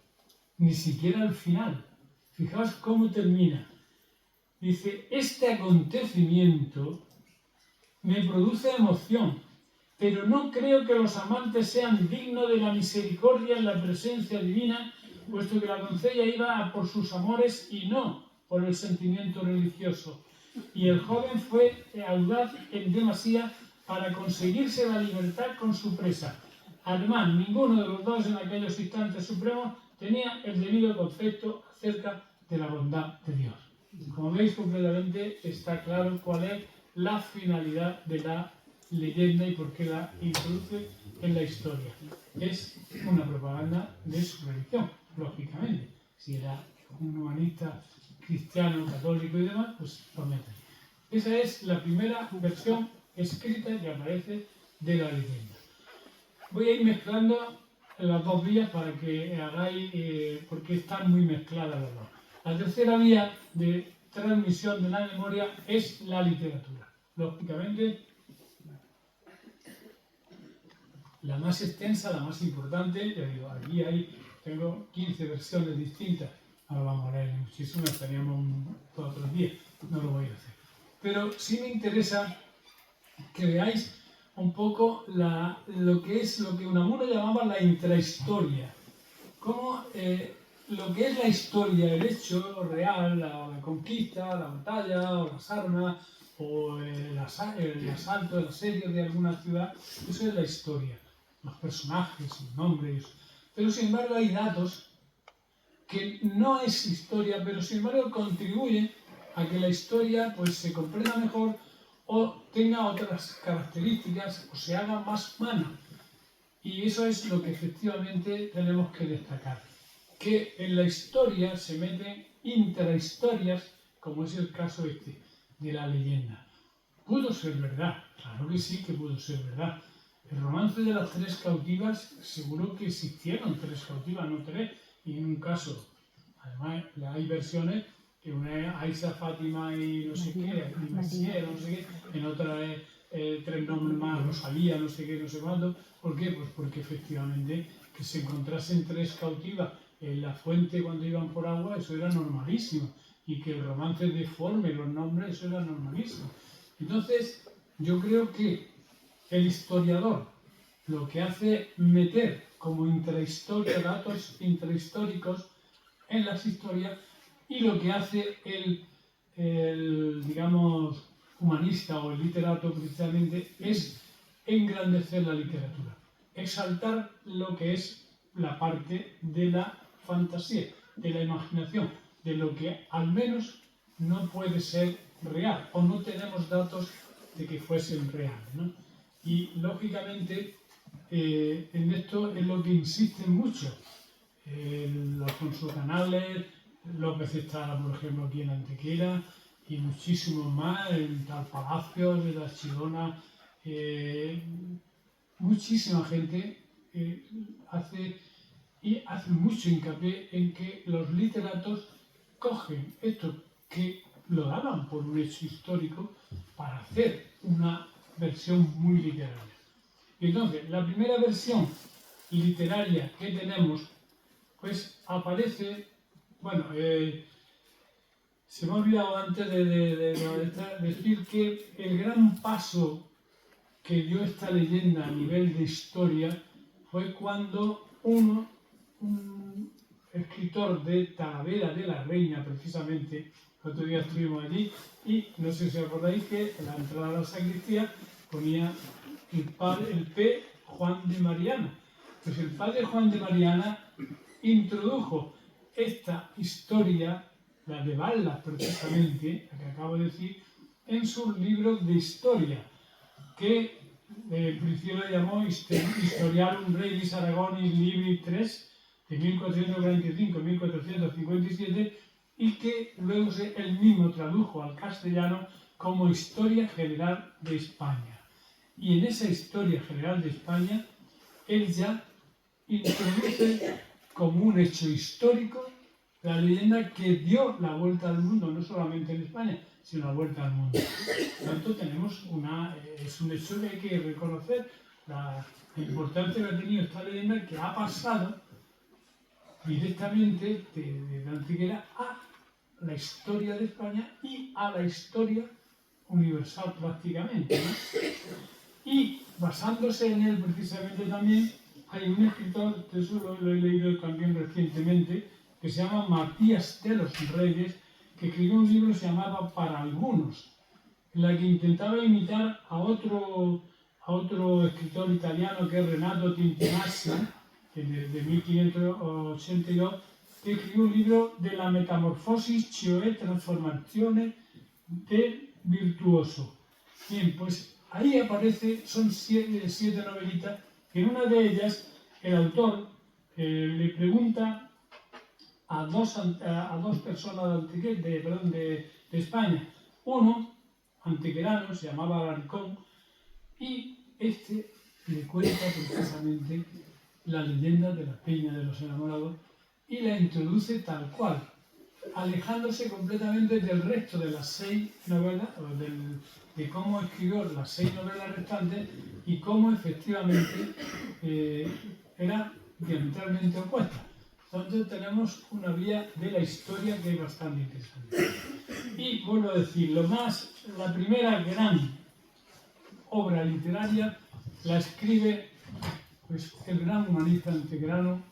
ni siquiera al final. Fijaos cómo termina. Dice, este acontecimiento me produce emoción, pero no creo que los amantes sean dignos de la misericordia en la presencia divina, puesto que la doncella iba a por sus amores y no por el sentimiento religioso. Y el joven fue audaz en demasía para conseguirse la libertad con su presa. Además, ninguno de los dos en aquellos instantes supremos tenía el debido concepto acerca de la bondad de Dios. Como veis, completamente está claro cuál es la finalidad de la leyenda y por qué la introduce en la historia. Es una propaganda de su religión, lógicamente. Si era un humanista cristiano, católico y demás, pues lo meten. Esa es la primera versión escrita que aparece de la leyenda. Voy a ir mezclando las dos vías para que hagáis, porque están muy mezcladas las dos. La tercera vía de transmisión de la memoria es la literatura. Lógicamente, la más extensa, la más importante, ya digo, aquí tengo 15 versiones distintas. Ahora vamos a leer muchísimas, teníamos todos otros días, no lo voy a hacer. Pero sí me interesa que veáis un poco lo que Unamuno llamaba la intrahistoria. Cómo lo que es la historia, el hecho real, la conquista, la batalla, o las armas, o el asalto, el asedio de alguna ciudad, eso es la historia. Los personajes, los nombres. Pero sin embargo hay datos que no es historia, pero sin embargo contribuyen a que la historia pues se comprenda mejor o tenga otras características o se haga más humana. Y eso es lo que efectivamente tenemos que destacar. Que en la historia se meten intrahistorias, como es el caso de la leyenda. Pudo ser verdad, claro que sí que pudo ser verdad. El romance de las tres cautivas, seguro que existieron tres cautivas, no tres, y en un caso, además hay versiones que una es Aisha, Fátima y no sé qué, y Masier, no sé qué, en otra es tres nombres más, Rosalía, no sé qué, no sé cuánto. ¿Por qué? Pues porque efectivamente que se encontrasen tres cautivas en la fuente cuando iban por agua, eso era normalísimo, y que el romance deforme los nombres, eso era normalísimo. Entonces, yo creo que el historiador lo que hace es meter como intrahistoria datos intrahistóricos en las historias Y lo que hace digamos, humanista o el literato precisamente es engrandecer la literatura, exaltar lo que es la parte de la fantasía, de la imaginación, de lo que al menos no puede ser real o no tenemos datos de que fuesen reales, ¿no? Y lógicamente en esto es lo que insisten mucho Alfonso Canales, López Estrada, por ejemplo, aquí en Antequera, y muchísimos más, en Tal Palacio, de la Chirona, muchísima gente hace mucho hincapié en que los literatos cogen esto que lo daban por un hecho histórico para hacer una versión muy literaria. Y entonces, la primera versión literaria que tenemos, pues aparece, bueno, se me ha olvidado antes de decir que el gran paso que dio esta leyenda a nivel de historia fue cuando un escritor de Talavera de la Reina, precisamente, el otro día estuvimos allí, y no sé si acordáis que en la entrada a la sacristía ponía el P. Juan de Mariana. Pues el padre Juan de Mariana introdujo esta historia, la de Baldas precisamente, la que acabo de decir, en sus libros de historia, que el principio lo llamó Historiarum Regis Aragonis Libri 3 de 1445 1457 y que luego él mismo tradujo al castellano como Historia General de España. Y en esa Historia General de España, él ya introduce como un hecho histórico la leyenda que dio la vuelta al mundo, no solamente en España, sino la vuelta al mundo. Por lo tanto, tenemos es un hecho que hay que reconocer la importancia que ha tenido esta leyenda, que ha pasado directamente de la Antequera a la historia de España y a la historia universal prácticamente, ¿no? Y basándose en él precisamente también hay un escritor, que eso lo he leído también recientemente, que se llama Matías de los Reyes, que escribió un libro que se llamaba Para Algunos, en la que intentaba imitar a otro escritor italiano que es Renato Tintinassi, de 1582, que escribió un libro de la metamorfosis, cioè transformazione del virtuoso. Bien, pues ahí aparece, son siete novelitas, que en una de ellas el autor le pregunta a dos personas de España. Uno, antequerano, se llamaba Alarcón, y este le cuenta precisamente la leyenda de la Peña de los Enamorados y la introduce tal cual, alejándose completamente del resto de las 6 novelas, de cómo escribió las 6 novelas restantes y cómo efectivamente era diametralmente opuesta. Entonces tenemos una vía de la historia que es bastante interesante. Y vuelvo a decir, la primera gran obra literaria la escribe pues, el gran humanista antequerano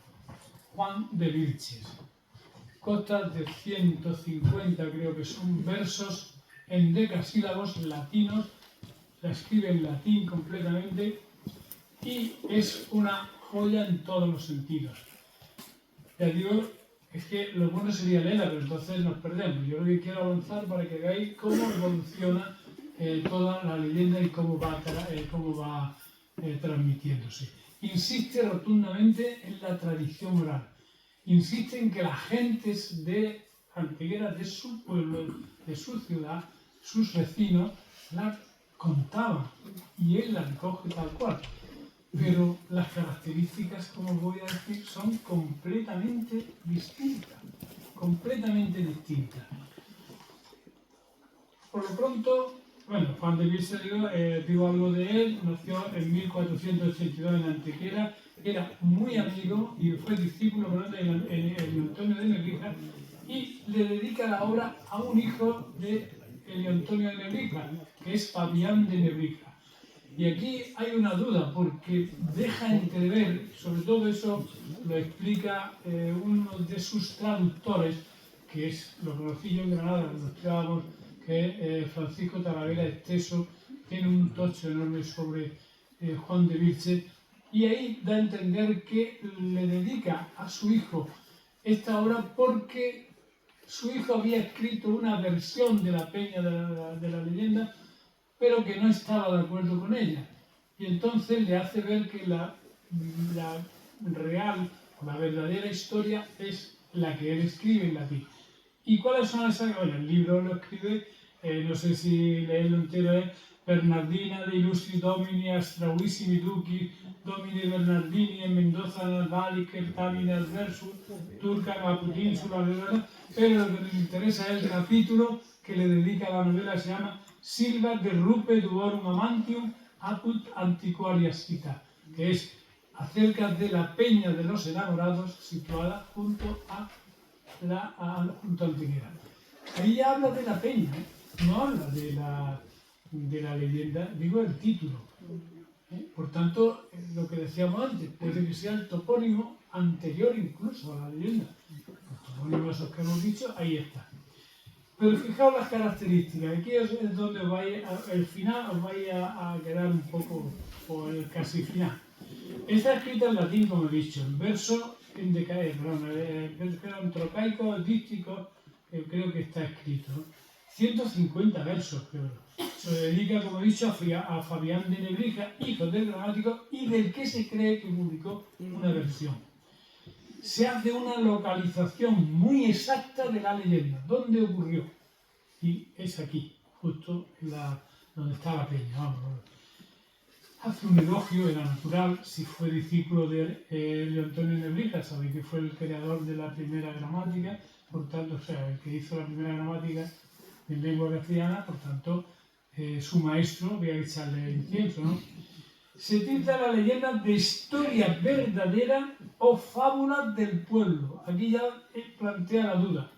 Juan de Vilches. Consta de 150, creo que son versos en decasílabos latinos, la escribe en latín completamente y es una joya en todos los sentidos. Ya digo, es que lo bueno sería leerla, pero entonces nos perdemos. Yo lo que quiero avanzar para que veáis cómo evoluciona toda la leyenda y cómo va transmitiéndose. Insiste rotundamente en la tradición oral. Insiste en que las gentes de Antequera, de su pueblo, de su ciudad, sus vecinos, la contaban y él la recoge tal cual. Pero las características, como voy a decir, son completamente distintas. Completamente distintas. Por lo pronto, bueno, Juan de Vilches, digo algo de él, nació en 1482 en Antequera, era muy amigo y fue discípulo de Elio Antonio de Nebrija y le dedica la obra a un hijo de Elio Antonio de Nebrija, que es Fabián de Nebrija. Y aquí hay una duda, porque deja entrever, sobre todo eso lo explica uno de sus traductores, que es, lo conocí yo en Granada, cuando estudiábamos, que Francisco Talavera Esteso tiene un tocho enorme sobre Juan de Vilche, y ahí da a entender que le dedica a su hijo esta obra porque su hijo había escrito una versión de la peña de la leyenda, pero que no estaba de acuerdo con ella. Y entonces le hace ver que la real, la verdadera historia es la que él escribe en latín. ¿Y cuáles son esas? Bueno, el libro lo escribe, no sé si leerlo entero, es Bernardina de Illustri Domini Astrauissimi Duci Domini Bernardini en Mendoza Navali Certami Adversus Turca Maputinsula, pero lo que nos interesa es el capítulo que le dedica a la novela, se llama Silva de Rupe Duorum Amantium Apud Antiquarias Cita, que es acerca de la peña de los enamorados situada junto a Antequera. Ahí ya habla de la peña, no habla de la leyenda, digo el título. Por tanto, lo que decíamos antes, puede que sea el topónimo anterior incluso a la leyenda. Los topónimos esos que hemos dicho, ahí está. Pero fijaos las características, aquí es donde os vais el final os vais a quedar un poco por el casi final. Está escrita en latín, como he dicho, en verso entropaico, díptico, creo que está escrito. 150 versos, creo. Se dedica, como he dicho, a Fabián de Nebrija, hijo del gramático, y del que se cree que publicó una versión. Se hace una localización muy exacta de la leyenda, dónde ocurrió. Y es aquí, justo donde está la peña. Vamos. Hace un elogio, era natural, si fue discípulo de Antonio Nebrija, sabéis que fue el creador de la primera gramática, por tanto, o sea, el que hizo la primera gramática en lengua castellana, por tanto, su maestro, voy a echarle incienso, ¿no? Se titula la leyenda de historia verdadera o fábula del pueblo. Aquí ya plantea la duda.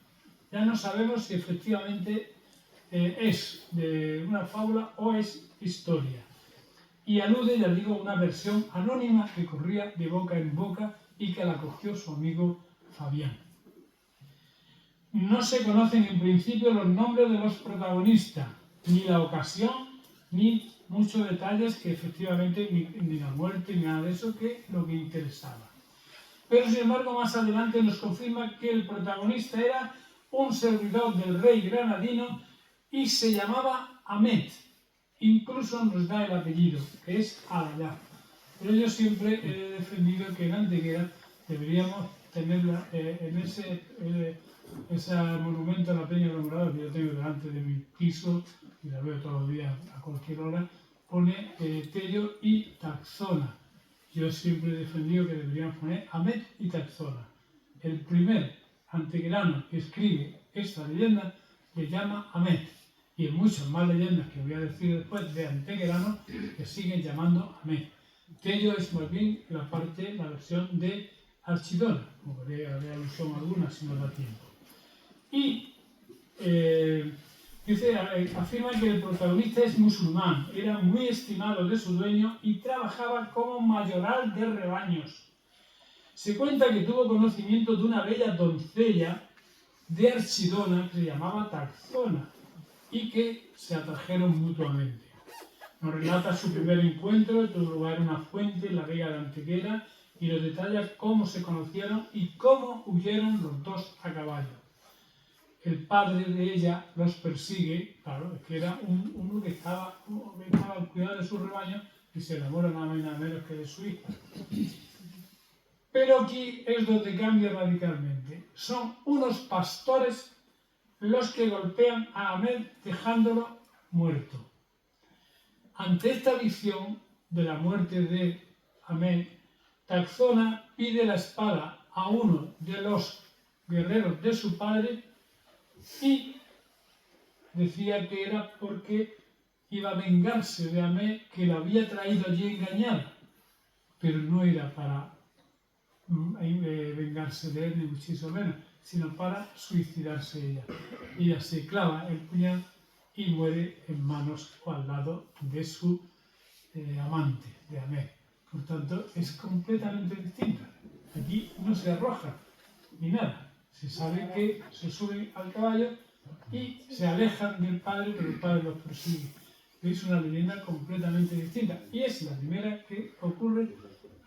Ya no sabemos si efectivamente es de una fábula o es historia. Y alude, ya digo, a una versión anónima que corría de boca en boca y que la cogió su amigo Fabián. No se conocen en principio los nombres de los protagonistas, ni la ocasión, ni muchos detalles que efectivamente, ni la muerte, ni nada de eso, que es lo que interesaba. Pero sin embargo, más adelante nos confirma que el protagonista era un servidor del rey granadino y se llamaba Ahmed. Incluso nos da el apellido, que es Alayá. Pero yo siempre he defendido que en Antequera deberíamos tenerla en ese monumento a la Peña Enamorada que yo tengo delante de mi piso y la veo todos los días a cualquier hora, pone Tello y Taxona. Yo siempre he defendido que deberíamos poner Ahmed y Taxona. El primer antequerano que escribe esta leyenda le llama Ahmed. Y hay muchas más leyendas que voy a decir después de antequeranos que siguen llamando Ahmed. Tello es más bien la versión de Archidona, como haré alusión alguna si no da tiempo. Y afirma que el protagonista es musulmán, era muy estimado de su dueño y trabajaba como mayoral de rebaños. Se cuenta que tuvo conocimiento de una bella doncella de Archidona que se llamaba Taxona y que se atrajeron mutuamente. Nos relata su primer encuentro, tuvo lugar en una fuente en la vega de Antequera y nos detalla cómo se conocieron y cómo huyeron los dos a caballo. El padre de ella los persigue, claro, es que era uno que estaba al cuidado de su rebaño y se enamora nada más y nada menos que de su hija. Pero aquí es donde cambia radicalmente. Son unos pastores los que golpean a Ahmed dejándolo muerto. Ante esta visión de la muerte de Ahmed, Taxona pide la espada a uno de los guerreros de su padre y decía que era porque iba a vengarse de Ahmed, que la había traído allí engañada, pero no era para vengarse de él ni muchísimo menos, sino para suicidarse ella. Ella se clava el puñal y muere en manos o al lado de su amante, de Ahmed. Por tanto, es completamente distinta. Aquí no se arroja ni nada, Se sabe que se suben al caballo y se alejan del padre, pero el padre los persigue. Es una leyenda completamente distinta y es la primera que ocurre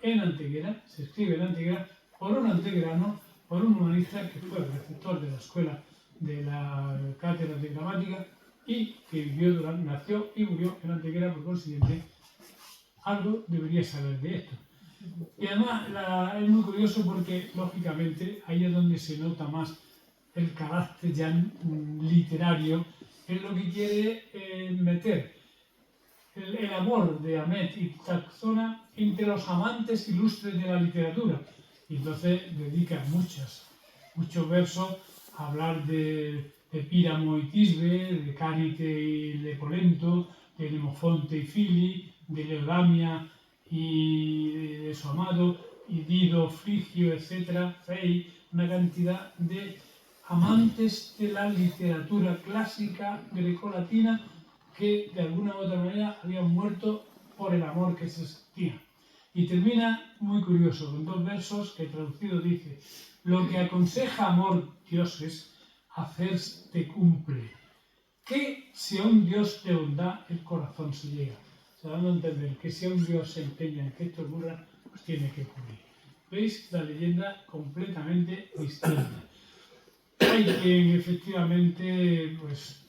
en Antequera. Se escribe en Antequera por un antequerano, por un humanista que fue el receptor de la escuela de la cátedra de gramática y que nació y murió en Antequera. Por consiguiente, algo debería saber de esto. Y además es muy curioso porque, lógicamente, ahí es donde se nota más el carácter ya literario, es lo que quiere meter el amor de Hamet y Taxona entre los amantes ilustres de la literatura. Y entonces dedica muchos versos a hablar de Píramo y Tisbe, de Cárite y Lepolento, de Nemofonte y Fili, de Leodamia y de su amado, y Dido, Frigio, etc., Fei, una cantidad de amantes de la literatura clásica grecolatina que de alguna u otra manera habían muerto por el amor que se sentía. Y termina muy curioso, con dos versos que traducido dice: lo que aconseja amor, dioses, hacerse cumple, que si a un Dios de bondad el corazón se llega. Se dando a entender que si a un Dios se empeña en que esto ocurra, pues tiene que ocurrir. ¿Veis? La leyenda completamente distinta. Hay quien efectivamente, pues,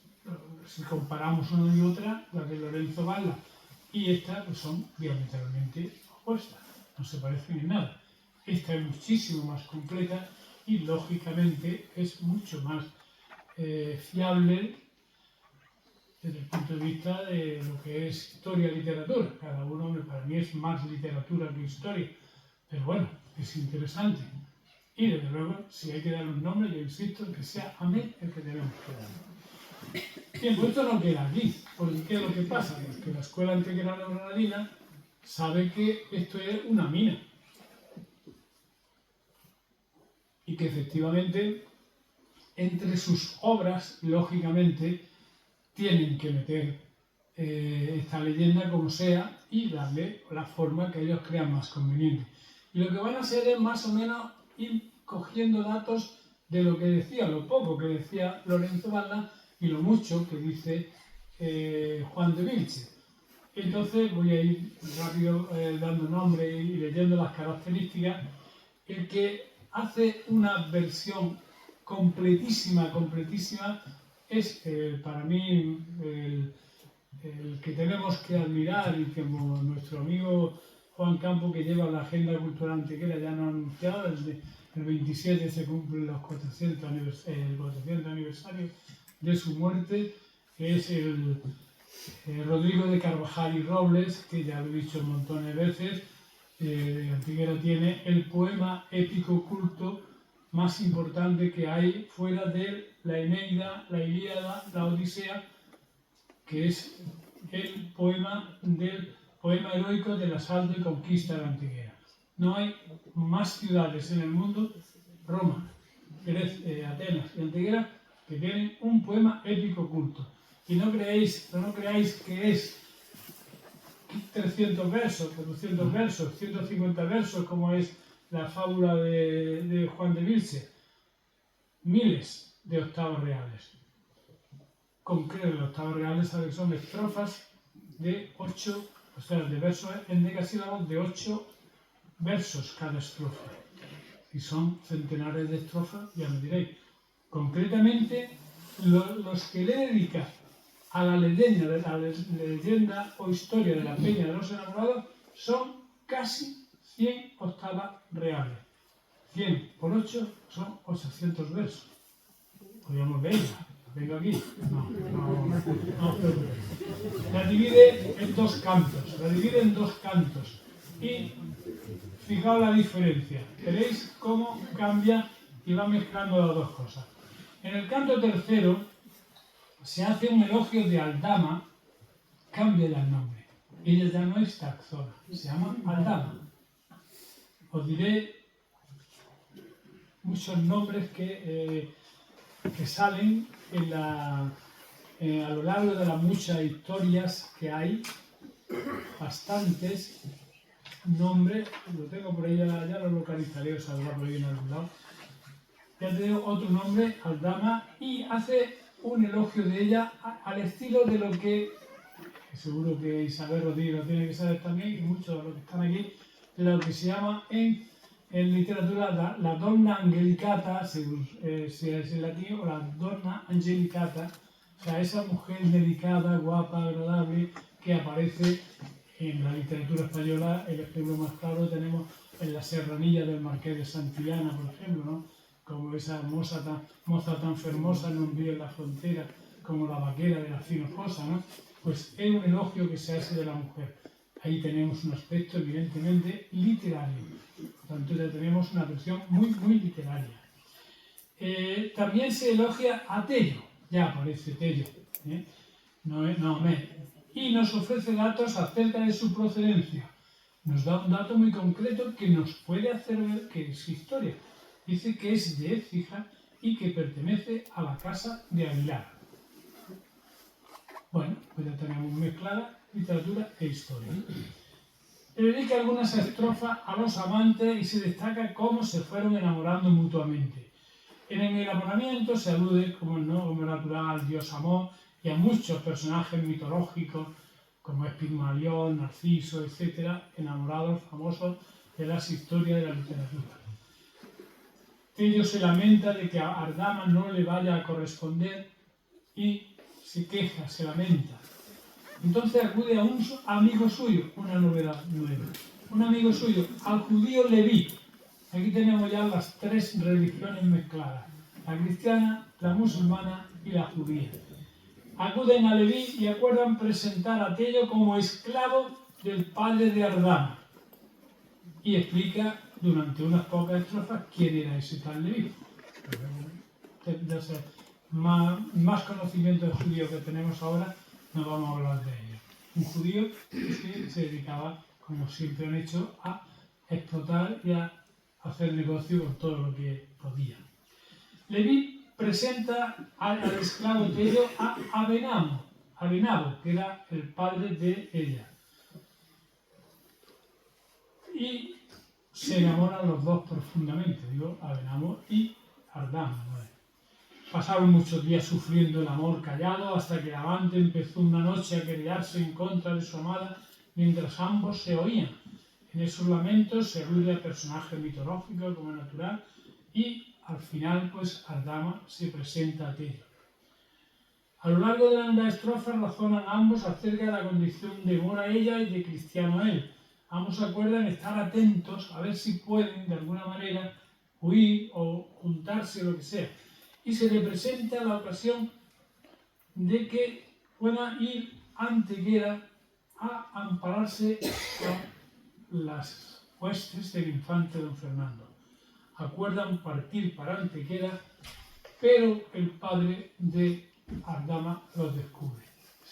si comparamos una y otra, la de Lorenzo Valla y esta, pues son diametralmente opuestas, no se parecen en nada. Esta es muchísimo más completa y lógicamente es mucho más fiable desde el punto de vista de lo que es historia y literatura. Cada uno para mí es más literatura que historia, pero bueno, es interesante. Y desde luego, si hay que darle un nombre, yo insisto en que sea Hamet el que tenemos que dar. Bien, pues esto no queda aquí, porque ¿qué es lo que pasa? Pues que la escuela antequerana granadina sabe que esto es una mina. Y que efectivamente, entre sus obras, lógicamente, tienen que meter esta leyenda como sea y darle la forma que ellos crean más conveniente. Y lo que van a hacer es más o menos ir cogiendo datos de lo que decía, lo poco que decía Lorenzo Valla y lo mucho que dice Juan de Vilche. Entonces voy a ir rápido dando nombre y leyendo las características. El que hace una versión completísima es para mí el que tenemos que admirar, y como nuestro amigo Juan Campo, que lleva la agenda cultural antequera, ya nos ha anunciado, el 27 se cumple el 400 aniversario de su muerte, que es el Rodrigo de Carvajal y Robles, que ya lo he dicho montones de veces. Antequera tiene el poema épico culto más importante que hay fuera de la Eneida, la Ilíada, la Odisea, que es el poema heroico del asalto y conquista de Antequera. No hay más ciudades en el mundo, Roma, Atenas y Antequera, que tienen un poema épico culto. Y no creáis que es 300 versos, 400 versos, 150 versos, como es la fábula de Juan de Vilche. Miles de octavos reales. Concreto, los octavos reales son estrofas de 8, o sea, de versos endecasílabos de 8 versos cada estrofa. Si son centenares de estrofas, ya me diréis. Concretamente, los que le dedica a la leyenda o historia de la Peña de los Enamorados son casi 100 octavas reales. 100 por 8 son 800 versos. Podríamos verla. Vengo aquí. No. La divide en dos cantos. Y fijaos la diferencia. Veréis cómo cambia y va mezclando las dos cosas. En el canto tercero se hace un elogio de Aldama, cambia el nombre. Ella ya no es Taxona, se llama Aldama. Os diré muchos nombres que salen a lo largo de las muchas historias que hay, bastantes nombres, lo tengo por ahí, ya lo localizaré, os saldrá por ahí en algún lado. ya te digo, otro nombre, Aldama, y hace un elogio de ella al estilo de lo que seguro que Isabel Rodríguez lo tiene que saber también, y muchos de los que están aquí, lo que se llama en literatura la donna angelicata, si es en latín, o la donna angelicata, o sea, esa mujer dedicada, guapa, agradable, que aparece en la literatura española. El ejemplo más claro tenemos en la Serranilla del Marqués de Santillana, por ejemplo, ¿no? Como esa moza tan fermosa en un río en la frontera, como la vaquera de la Finojosa, ¿no? Pues es un elogio que se hace de la mujer. Ahí tenemos un aspecto evidentemente literario. Por tanto, ya tenemos una versión muy, muy literaria. También se elogia a Tello, ya aparece Tello, y nos ofrece datos acerca de su procedencia. Nos da un dato muy concreto que nos puede hacer ver que es historia. Dice que es de Écija y que pertenece a la casa de Aguilar. Bueno, pues ya tenemos mezclada literatura e historia. Le dedica algunas estrofas a los amantes y se destaca cómo se fueron enamorando mutuamente. En el enamoramiento se alude, como natural, al dios Amor y a muchos personajes mitológicos como es Pigmalión, Narciso, etc., enamorados famosos de las historias de la literatura. Tello se lamenta de que a Aldama no le vaya a corresponder y se queja, se lamenta. Entonces acude a un amigo suyo, una novedad nueva, un amigo suyo, al judío Leví. Aquí tenemos ya las tres religiones mezcladas, la cristiana, la musulmana y la judía. Acuden a Leví y acuerdan presentar a Tello como esclavo del padre de Aldama. Y explica durante unas pocas estrofas quién era ese tal Leví. Entonces, más conocimiento del judío que tenemos ahora, no vamos a hablar de ello. Un judío que se dedicaba, como siempre han hecho, a explotar y a hacer negocio con todo lo que podía. Leví presenta al esclavo Tello a Abenabo, que era el padre de ella. Y se enamoran los dos profundamente, Abenabo y Aldama. Pasaron muchos días sufriendo el amor callado hasta que el amante empezó una noche a querellarse en contra de su amada mientras ambos se oían. En esos lamentos se alude a personajes mitológicos como natural y al final, pues, Aldama se presenta a Tello. A lo largo de las estrofas razonan ambos acerca de la condición de mora ella y de cristiano él. Ambos acuerdan estar atentos a ver si pueden, de alguna manera, huir o juntarse, lo que sea. Y se le presenta la ocasión de que pueda ir a Antequera a ampararse a las huestes del infante don Fernando. Acuerdan partir para Antequera, pero el padre de Aldama los descubre.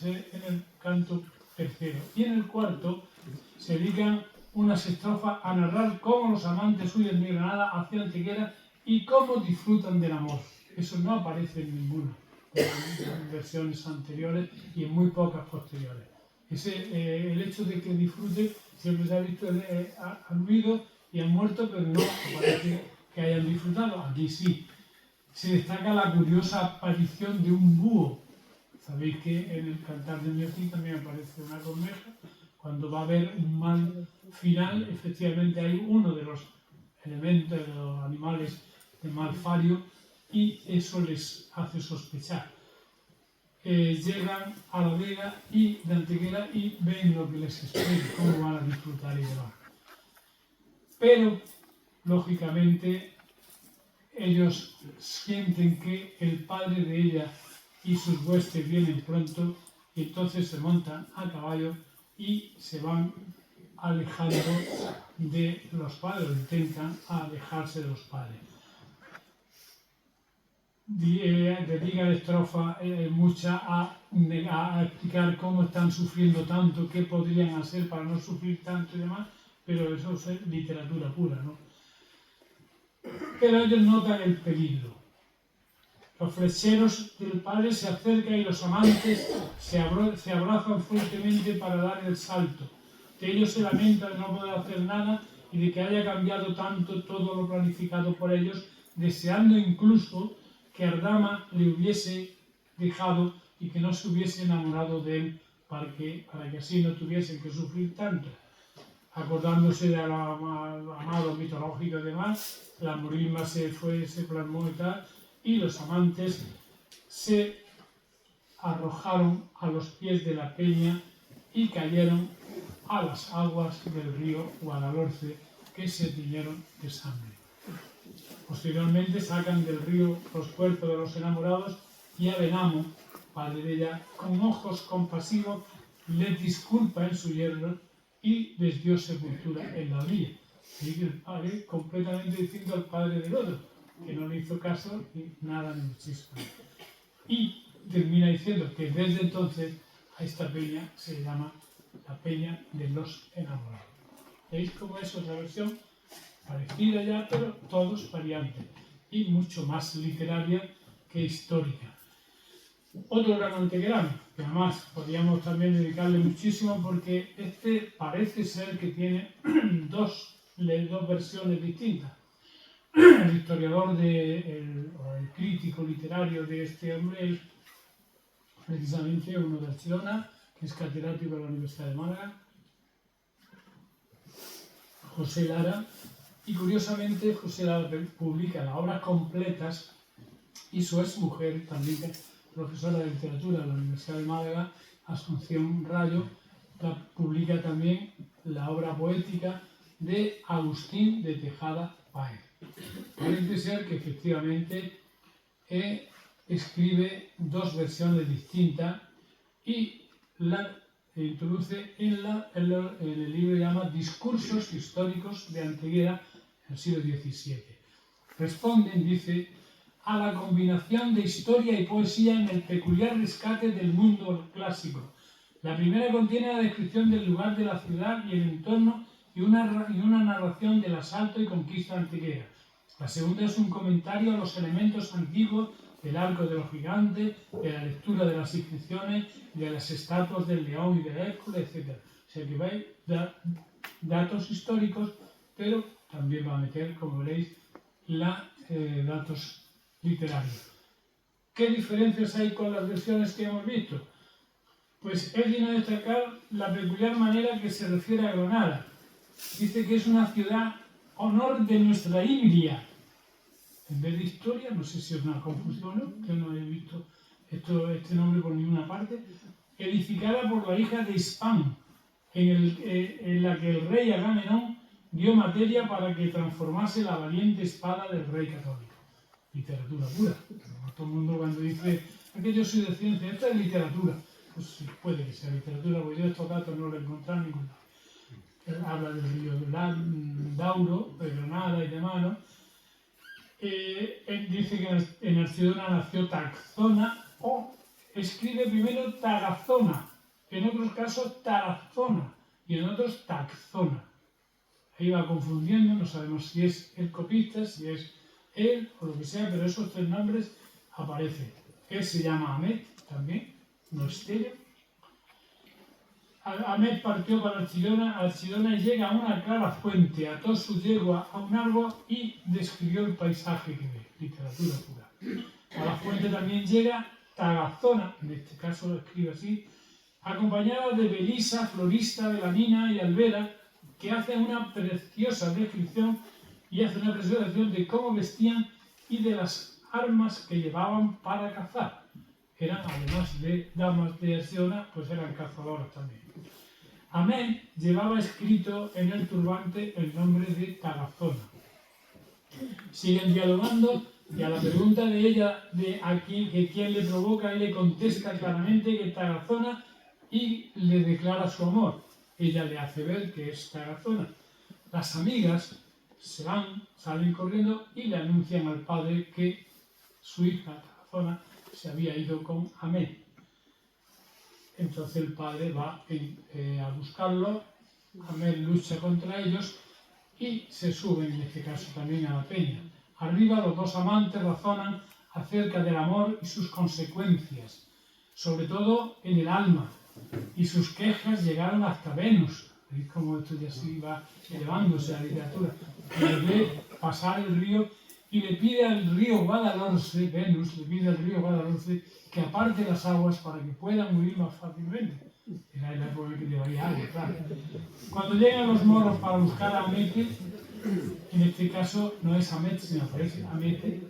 En el canto tercero. Y en el cuarto se dedican unas estrofas a narrar cómo los amantes huyen de Granada hacia Antequera y cómo disfrutan del amor. Eso no aparece en ninguna de las versiones anteriores y en muy pocas posteriores. El hecho de que disfrute siempre se ha visto han huido y han muerto, pero no aparece que hayan disfrutado. Aquí sí. Se destaca la curiosa aparición de un búho. Sabéis que en el Cantar de Miocid también aparece una corneja. Cuando va a haber un mal final, efectivamente hay uno de los elementos, de los animales de Malfario, y eso les hace sospechar. Llegan a la vega y de Antequera y ven lo que les espera, cómo van a disfrutar y demás. Pero, lógicamente, ellos sienten que el padre de ella y sus huestes vienen pronto y entonces se montan a caballo y se van alejando de los padres, intentan alejarse de los padres. Dedica la estrofa mucha a explicar cómo están sufriendo tanto, qué podrían hacer para no sufrir tanto y demás, pero eso es literatura pura, ¿no? Pero ellos notan el peligro. Los flecheros del padre se acercan y los amantes se abrazan fuertemente para dar el salto. De ellos se lamenta de no poder hacer nada y de que haya cambiado tanto todo lo planificado por ellos deseando incluso que Ardama le hubiese dejado y que no se hubiese enamorado de él para que así no tuviesen que sufrir tanto. Acordándose del amado mitológico y demás, la morisma se plasmó y tal, y los amantes se arrojaron a los pies de la peña y cayeron a las aguas del río Guadalhorce, que se tiñeron de sangre. Posteriormente sacan del río los cuerpos de los enamorados y Abenamo, padre de ella, con ojos compasivos, les disculpa en su yerno y les dio sepultura en la orilla. Y el padre completamente distinto al padre del otro, que no le hizo caso y nada ni muchísimo. Y termina diciendo que desde entonces a esta peña se llama la peña de los enamorados. ¿Veis cómo es otra versión? Parecida ya, pero todos variantes y mucho más literaria que histórica. Otro gran antegrano, que además podríamos también dedicarle muchísimo porque este parece ser que tiene dos versiones distintas. El historiador, o el crítico literario de este hombre es precisamente uno de Barcelona, que es catedrático de la Universidad de Málaga, José Lara, y curiosamente José Lara publica las obras completas y su exmujer, también profesora de literatura de la Universidad de Málaga, Asunción Rayo, publica también la obra poética de Agustín de Tejada Páez. Parece ser que efectivamente escribe dos versiones distintas y la introduce en el libro que llama Discursos históricos de Antequera del siglo XVII. Responden, dice, a la combinación de historia y poesía en el peculiar rescate del mundo clásico. La primera contiene la descripción del lugar de la ciudad y el entorno y una narración del asalto y conquista de Antequera. La segunda es un comentario a los elementos antiguos del arco de los gigantes, de la lectura de las inscripciones, de las estatuas del león y del Hércules, etc. O sea que vais a dar datos históricos, pero también va a meter, como veréis, datos literarios. ¿Qué diferencias hay con las versiones que hemos visto? Pues es digno de destacar la peculiar manera que se refiere a Granada. Dice que es una ciudad honor de nuestra Imbria. En vez de historia, no sé si es una confusión, ¿no? Yo no he visto este nombre por ninguna parte. Edificada por la hija de Hispán, en la que el rey Agamenón dio materia para que transformase la valiente espada del rey católico. Literatura pura. Todo el mundo cuando dice que yo soy de ciencia, esta es literatura. Pues sí, puede que sea literatura, porque yo estos datos no los he encontrado en ningún lado. Habla del río Dauro, de Granada y demás, ¿no? Él dice que en Archidona nació Taxona, o escribe primero Tagazona, en otros casos Tarazona y en otros Taxona. Ahí va confundiendo, no sabemos si es el copista, si es él o lo que sea, pero esos tres nombres aparecen. Él se llama Ahmed también, no Estella. Ahmed partió para Archidona y llega a una clara fuente, ató su yegua a un árbol y describió el paisaje que ve, literatura pura. A la fuente también llega Tagazona, en este caso lo escribe así, acompañada de Belisa, florista de la mina y Albera, que hace una preciosa descripción de cómo vestían y de las armas que llevaban para cazar. Eran, además de damas de Archidona, pues eran cazadoras también. Ahmed llevaba escrito en el turbante el nombre de Tagazona. Siguen dialogando y a la pregunta de ella de quién le provoca, él le contesta claramente que Tagazona y le declara su amor. Ella le hace ver que es Tagazona. Las amigas salen corriendo y le anuncian al padre que su hija Tagazona se había ido con Ahmed. Entonces el padre va a buscarlo, Ahmed lucha contra ellos y se suben, en este caso también, a la peña. Arriba los dos amantes razonan acerca del amor y sus consecuencias, sobre todo en el alma, y sus quejas llegaron hasta Venus. ¿Veis cómo esto ya sí va elevándose a la literatura? Y ve pasar el río y le pide al río Guadalhorce, Venus le pide al río Guadalhorce que aparte las aguas para que puedan huir más fácilmente. Era la época que llevaría agua, claro. Cuando llegan los moros para buscar a Amete, en este caso no es Amete, sino que es Amete,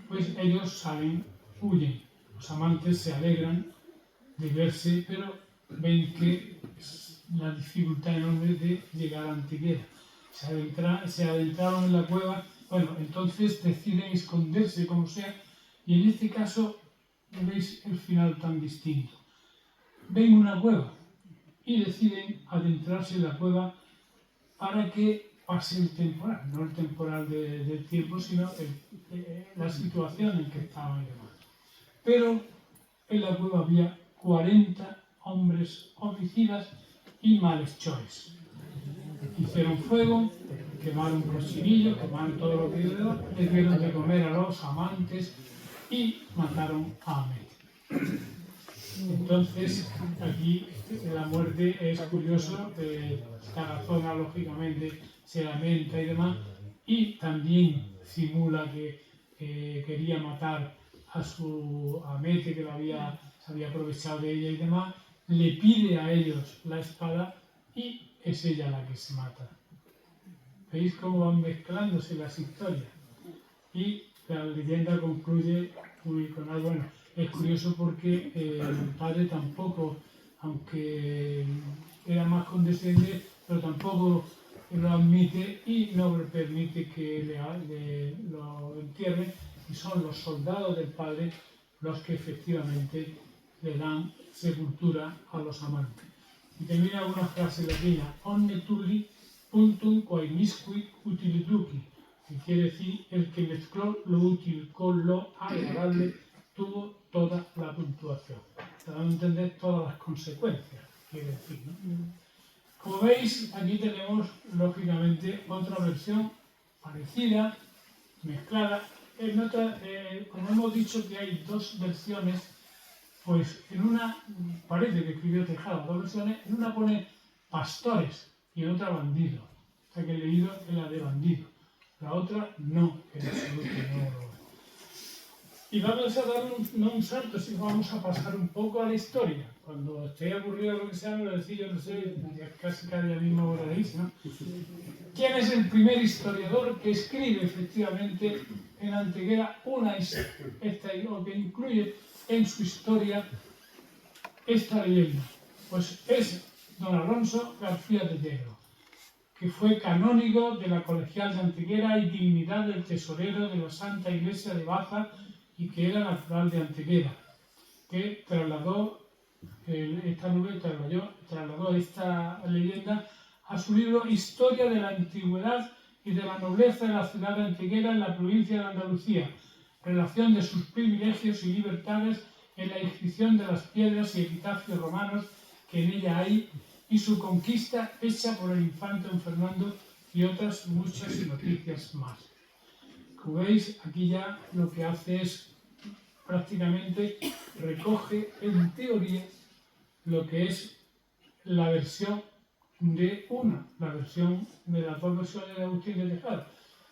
pues ellos salen, huyen. Los amantes se alegran de verse, pero ven que es la dificultad enorme de llegar a Antequera. Se adentraron en la cueva, bueno, entonces deciden esconderse como sea, y en este caso veis el final tan distinto. Ven una cueva y deciden adentrarse en la cueva para que pase el temporal, no el temporal del tiempo, sino la situación en que estaban y demás. Pero en la cueva había 40 hombres homicidas y malhechores. Hicieron fuego, quemaron cochinillos, quemaron todo lo que dieron, les dieron de comer a los amantes y mataron a Amete. Entonces, aquí la muerte es curioso, Tarazona lógicamente se lamenta y demás, y también simula que quería matar a Amete, que se había aprovechado de ella y demás, le pide a ellos la espada y es ella la que se mata. ¿Veis cómo van mezclándose las historias? Y la leyenda concluye con algo bueno. Es curioso porque el padre tampoco, aunque era más condescendiente, pero tampoco lo admite y no permite que lo entierren, y son los soldados del padre los que efectivamente le dan sepultura a los amantes. Y termina una frase latina: omne tulli puntum quaemisque utiliduci, que quiere decir el que mezcló lo útil con lo agradable tuvo toda la puntuación. Se dan a entender todas las consecuencias, quiere decir, ¿no? Como veis, aquí tenemos lógicamente otra versión parecida, mezclada. Como hemos dicho que hay dos versiones, pues en una parece que escribió Tejada dos versiones, en una pone pastores y en otra bandidos. O sea que he leído en la de bandido. La otra no, en absoluto no lo es. Y vamos a dar un salto, si vamos a pasar un poco a la historia. Cuando esté aburrido o lo que sea, me lo decís, yo no sé, casi cada día mismo lo dice, ¿no? ¿Quién es el primer historiador que escribe efectivamente en Antequera o que incluye en su historia esta leyenda? Pues es don Alonso García de Yegro, que fue canónigo de la Colegial de Antequera y dignidad del tesorero de la Santa Iglesia de Baza, y que era natural de Antequera, que trasladó esta leyenda a su libro Historia de la Antigüedad y de la Nobleza de la ciudad de Antequera en la provincia de Andalucía, relación de sus privilegios y libertades en la inscripción de las piedras y epitafios romanos que en ella hay, y su conquista hecha por el infante don Fernando, y otras muchas noticias más. Como veis, aquí ya lo que hace es prácticamente recoge en teoría lo que es la versión la versión de las dos versiones de Agustín de Tejada.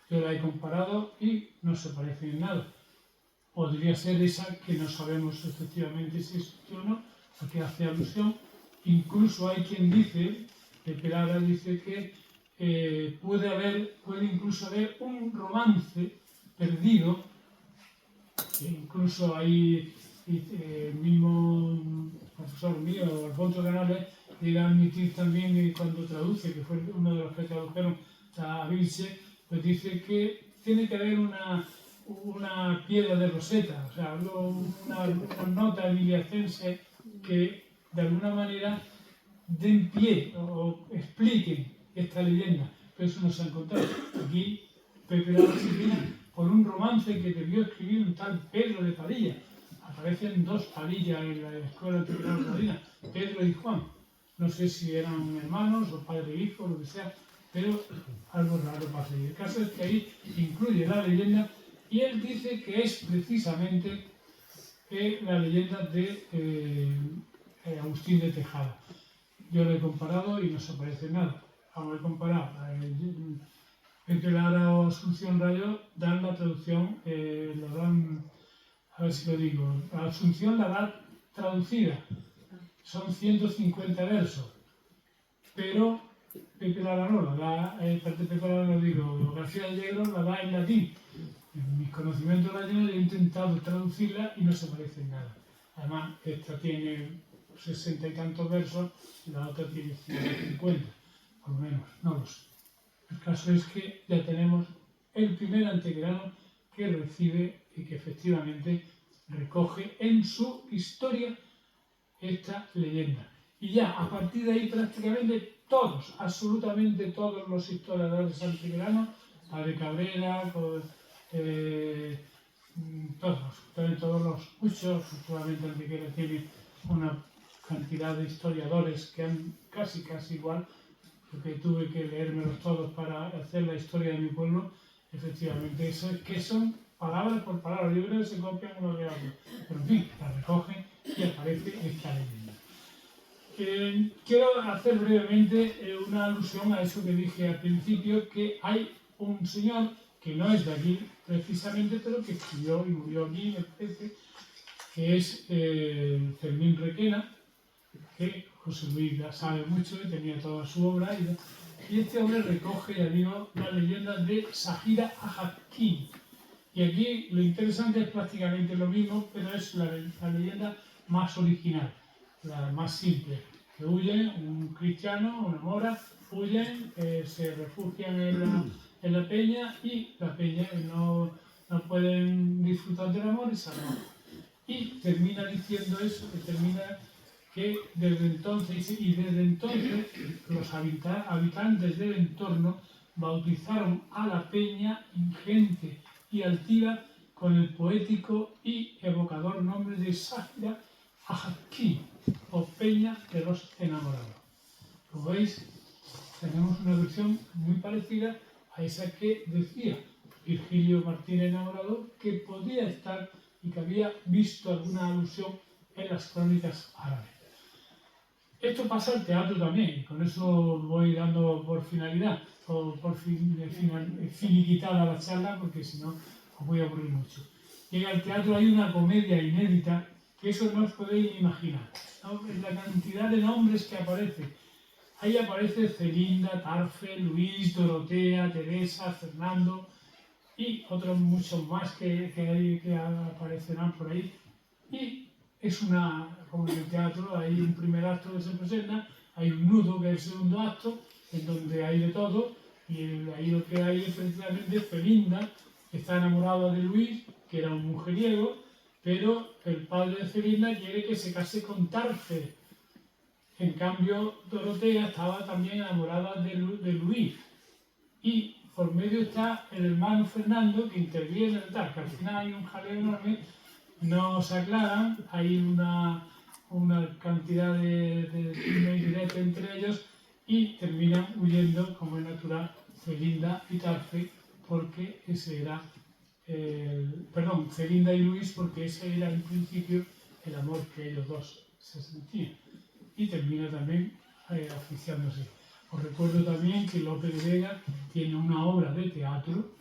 Yo la he comparado y no se parecen en nada. Podría ser esa que no sabemos efectivamente si existió o no, a que hace alusión. Incluso hay quien dice, de Perara dice que puede incluso haber un romance perdido, que incluso hay el mismo profesor mío, Alfonso Canales, llega a admitir también que cuando traduce, que fue uno de los que tradujeron a Vilche, pues dice que tiene que haber una piedra de Rosetta, o sea, una nota emiliacense que de alguna manera den pie o expliquen esta leyenda, pero eso no se ha encontrado. Aquí Pepe Lara se viene por un romance que debió escribir un tal Pedro de Padilla. Aparecen dos Padillas en la escuela de Padilla, Pedro y Juan. No sé si eran hermanos o padre e hijo, lo que sea, pero algo raro pasa. Y el caso es que ahí incluye la leyenda, y él dice que es precisamente la leyenda de Agustín de Tejada. Yo lo he comparado y no se parece nada. Vamos a comparar Pepe Lara o Asunción Rayo dan la traducción, lo dan, a ver si lo digo, la Asunción la da traducida, son 150 versos, pero Pepe Lara no, la da, Pepe Lara lo digo, García Allegro la da en latín. En mis conocimientos latín he intentado traducirla y no se parece en nada. Además, esta tiene 60 y tantos versos y la otra tiene 150, por lo menos, no lo sé. El caso es que ya tenemos el primer antequerano que recibe y que efectivamente recoge en su historia esta leyenda. Y ya a partir de ahí prácticamente todos, absolutamente todos los historiadores antequeranos, Padre Cabrera, muchos, solamente Antequera tiene una cantidad de historiadores que han casi igual, porque tuve que leérmelos todos para hacer la historia de mi pueblo. Efectivamente, eso es que son palabra por palabra, yo creo que se copian unos de otros, pero en fin, la recogen y aparece esta leyenda. Quiero hacer brevemente una alusión a eso que dije al principio, que hay un señor que no es de aquí precisamente, pero que estudió y murió aquí, me parece, que es Fermín Requena, que José Luis la sabe mucho y tenía toda su obra, y este hombre recoge, ya digo, la leyenda de Sahira Ajaquín. Y aquí lo interesante es prácticamente lo mismo, pero es la leyenda más original, la más simple. Que huyen, un cristiano, una mora, huyen, se refugian en la peña y la peña no pueden disfrutar del amor y se arrojan. Y termina diciendo eso, que termina que desde entonces los habitantes del entorno bautizaron a la peña ingente y altiva con el poético y evocador nombre de Sahira Ajaquín, o Peña de los Enamorados. Como veis, tenemos una versión muy parecida a esa que decía Virgilio Martínez Enamorado, que podía estar y que había visto alguna alusión en las crónicas árabes. Esto pasa al teatro también, y con eso voy dando por finalidad, o por finiquitada la charla, porque si no os voy a aburrir mucho. En el teatro hay una comedia inédita, que eso no os podéis imaginar, ¿no? La cantidad de nombres que aparece. Ahí aparece Celinda, Tarfe, Luis, Dorotea, Teresa, Fernando y otros muchos más que aparecerán por ahí. Y es como en el teatro, hay un primer acto que se presenta, hay un nudo que es el segundo acto, en donde hay de todo, y ahí lo que hay es precisamente Celinda, que está enamorada de Luis, que era un mujeriego, pero el padre de Celinda quiere que se case con Tarfe. En cambio, Dorotea estaba también enamorada de Luis. Y por medio está el hermano Fernando, que interviene, tal, que al final hay un jaleo enorme, no se aclaran, hay una cantidad de indirectas entre ellos y terminan huyendo, como es natural, Celinda y Tarfe, porque ese era, Celinda y Luis, porque ese era en principio el amor que ellos dos se sentían. Y termina también oficiándose. Os recuerdo también que Lope de Vega tiene una obra de teatro,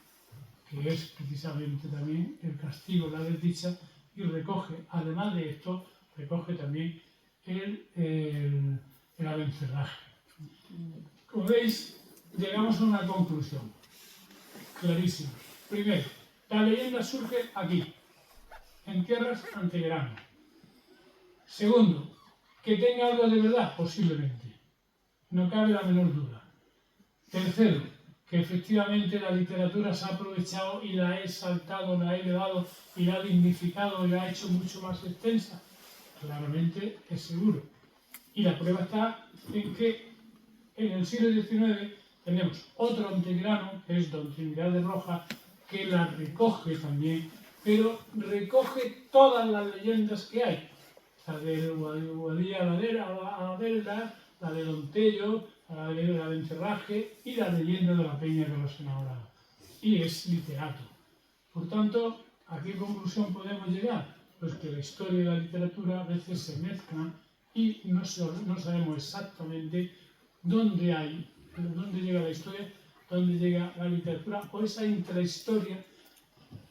que es precisamente también El castigo, la desdicha, y recoge, además de esto, recoge también el abencerraje. Como veis, llegamos a una conclusión clarísima. Primero, la leyenda surge aquí, en tierras antequeranas. Segundo, que tenga algo de verdad, posiblemente. No cabe la menor duda. Tercero, que efectivamente la literatura se ha aprovechado y la ha exaltado, la ha elevado y la ha dignificado y la ha hecho mucho más extensa. Claramente es seguro. Y la prueba está en que en el siglo XIX tenemos otro antequerano, que es Don Trinidad de Rojas, que la recoge también, pero recoge todas las leyendas que hay. La de Guadilla Aladera, la de Don Tello, la de Abencerraje y la leyenda de la Peña de los Enamorados. Y es literato. Por tanto, ¿a qué conclusión podemos llegar? Pues que la historia y la literatura a veces se mezclan y no sabemos exactamente dónde llega la historia, dónde llega la literatura o esa intrahistoria,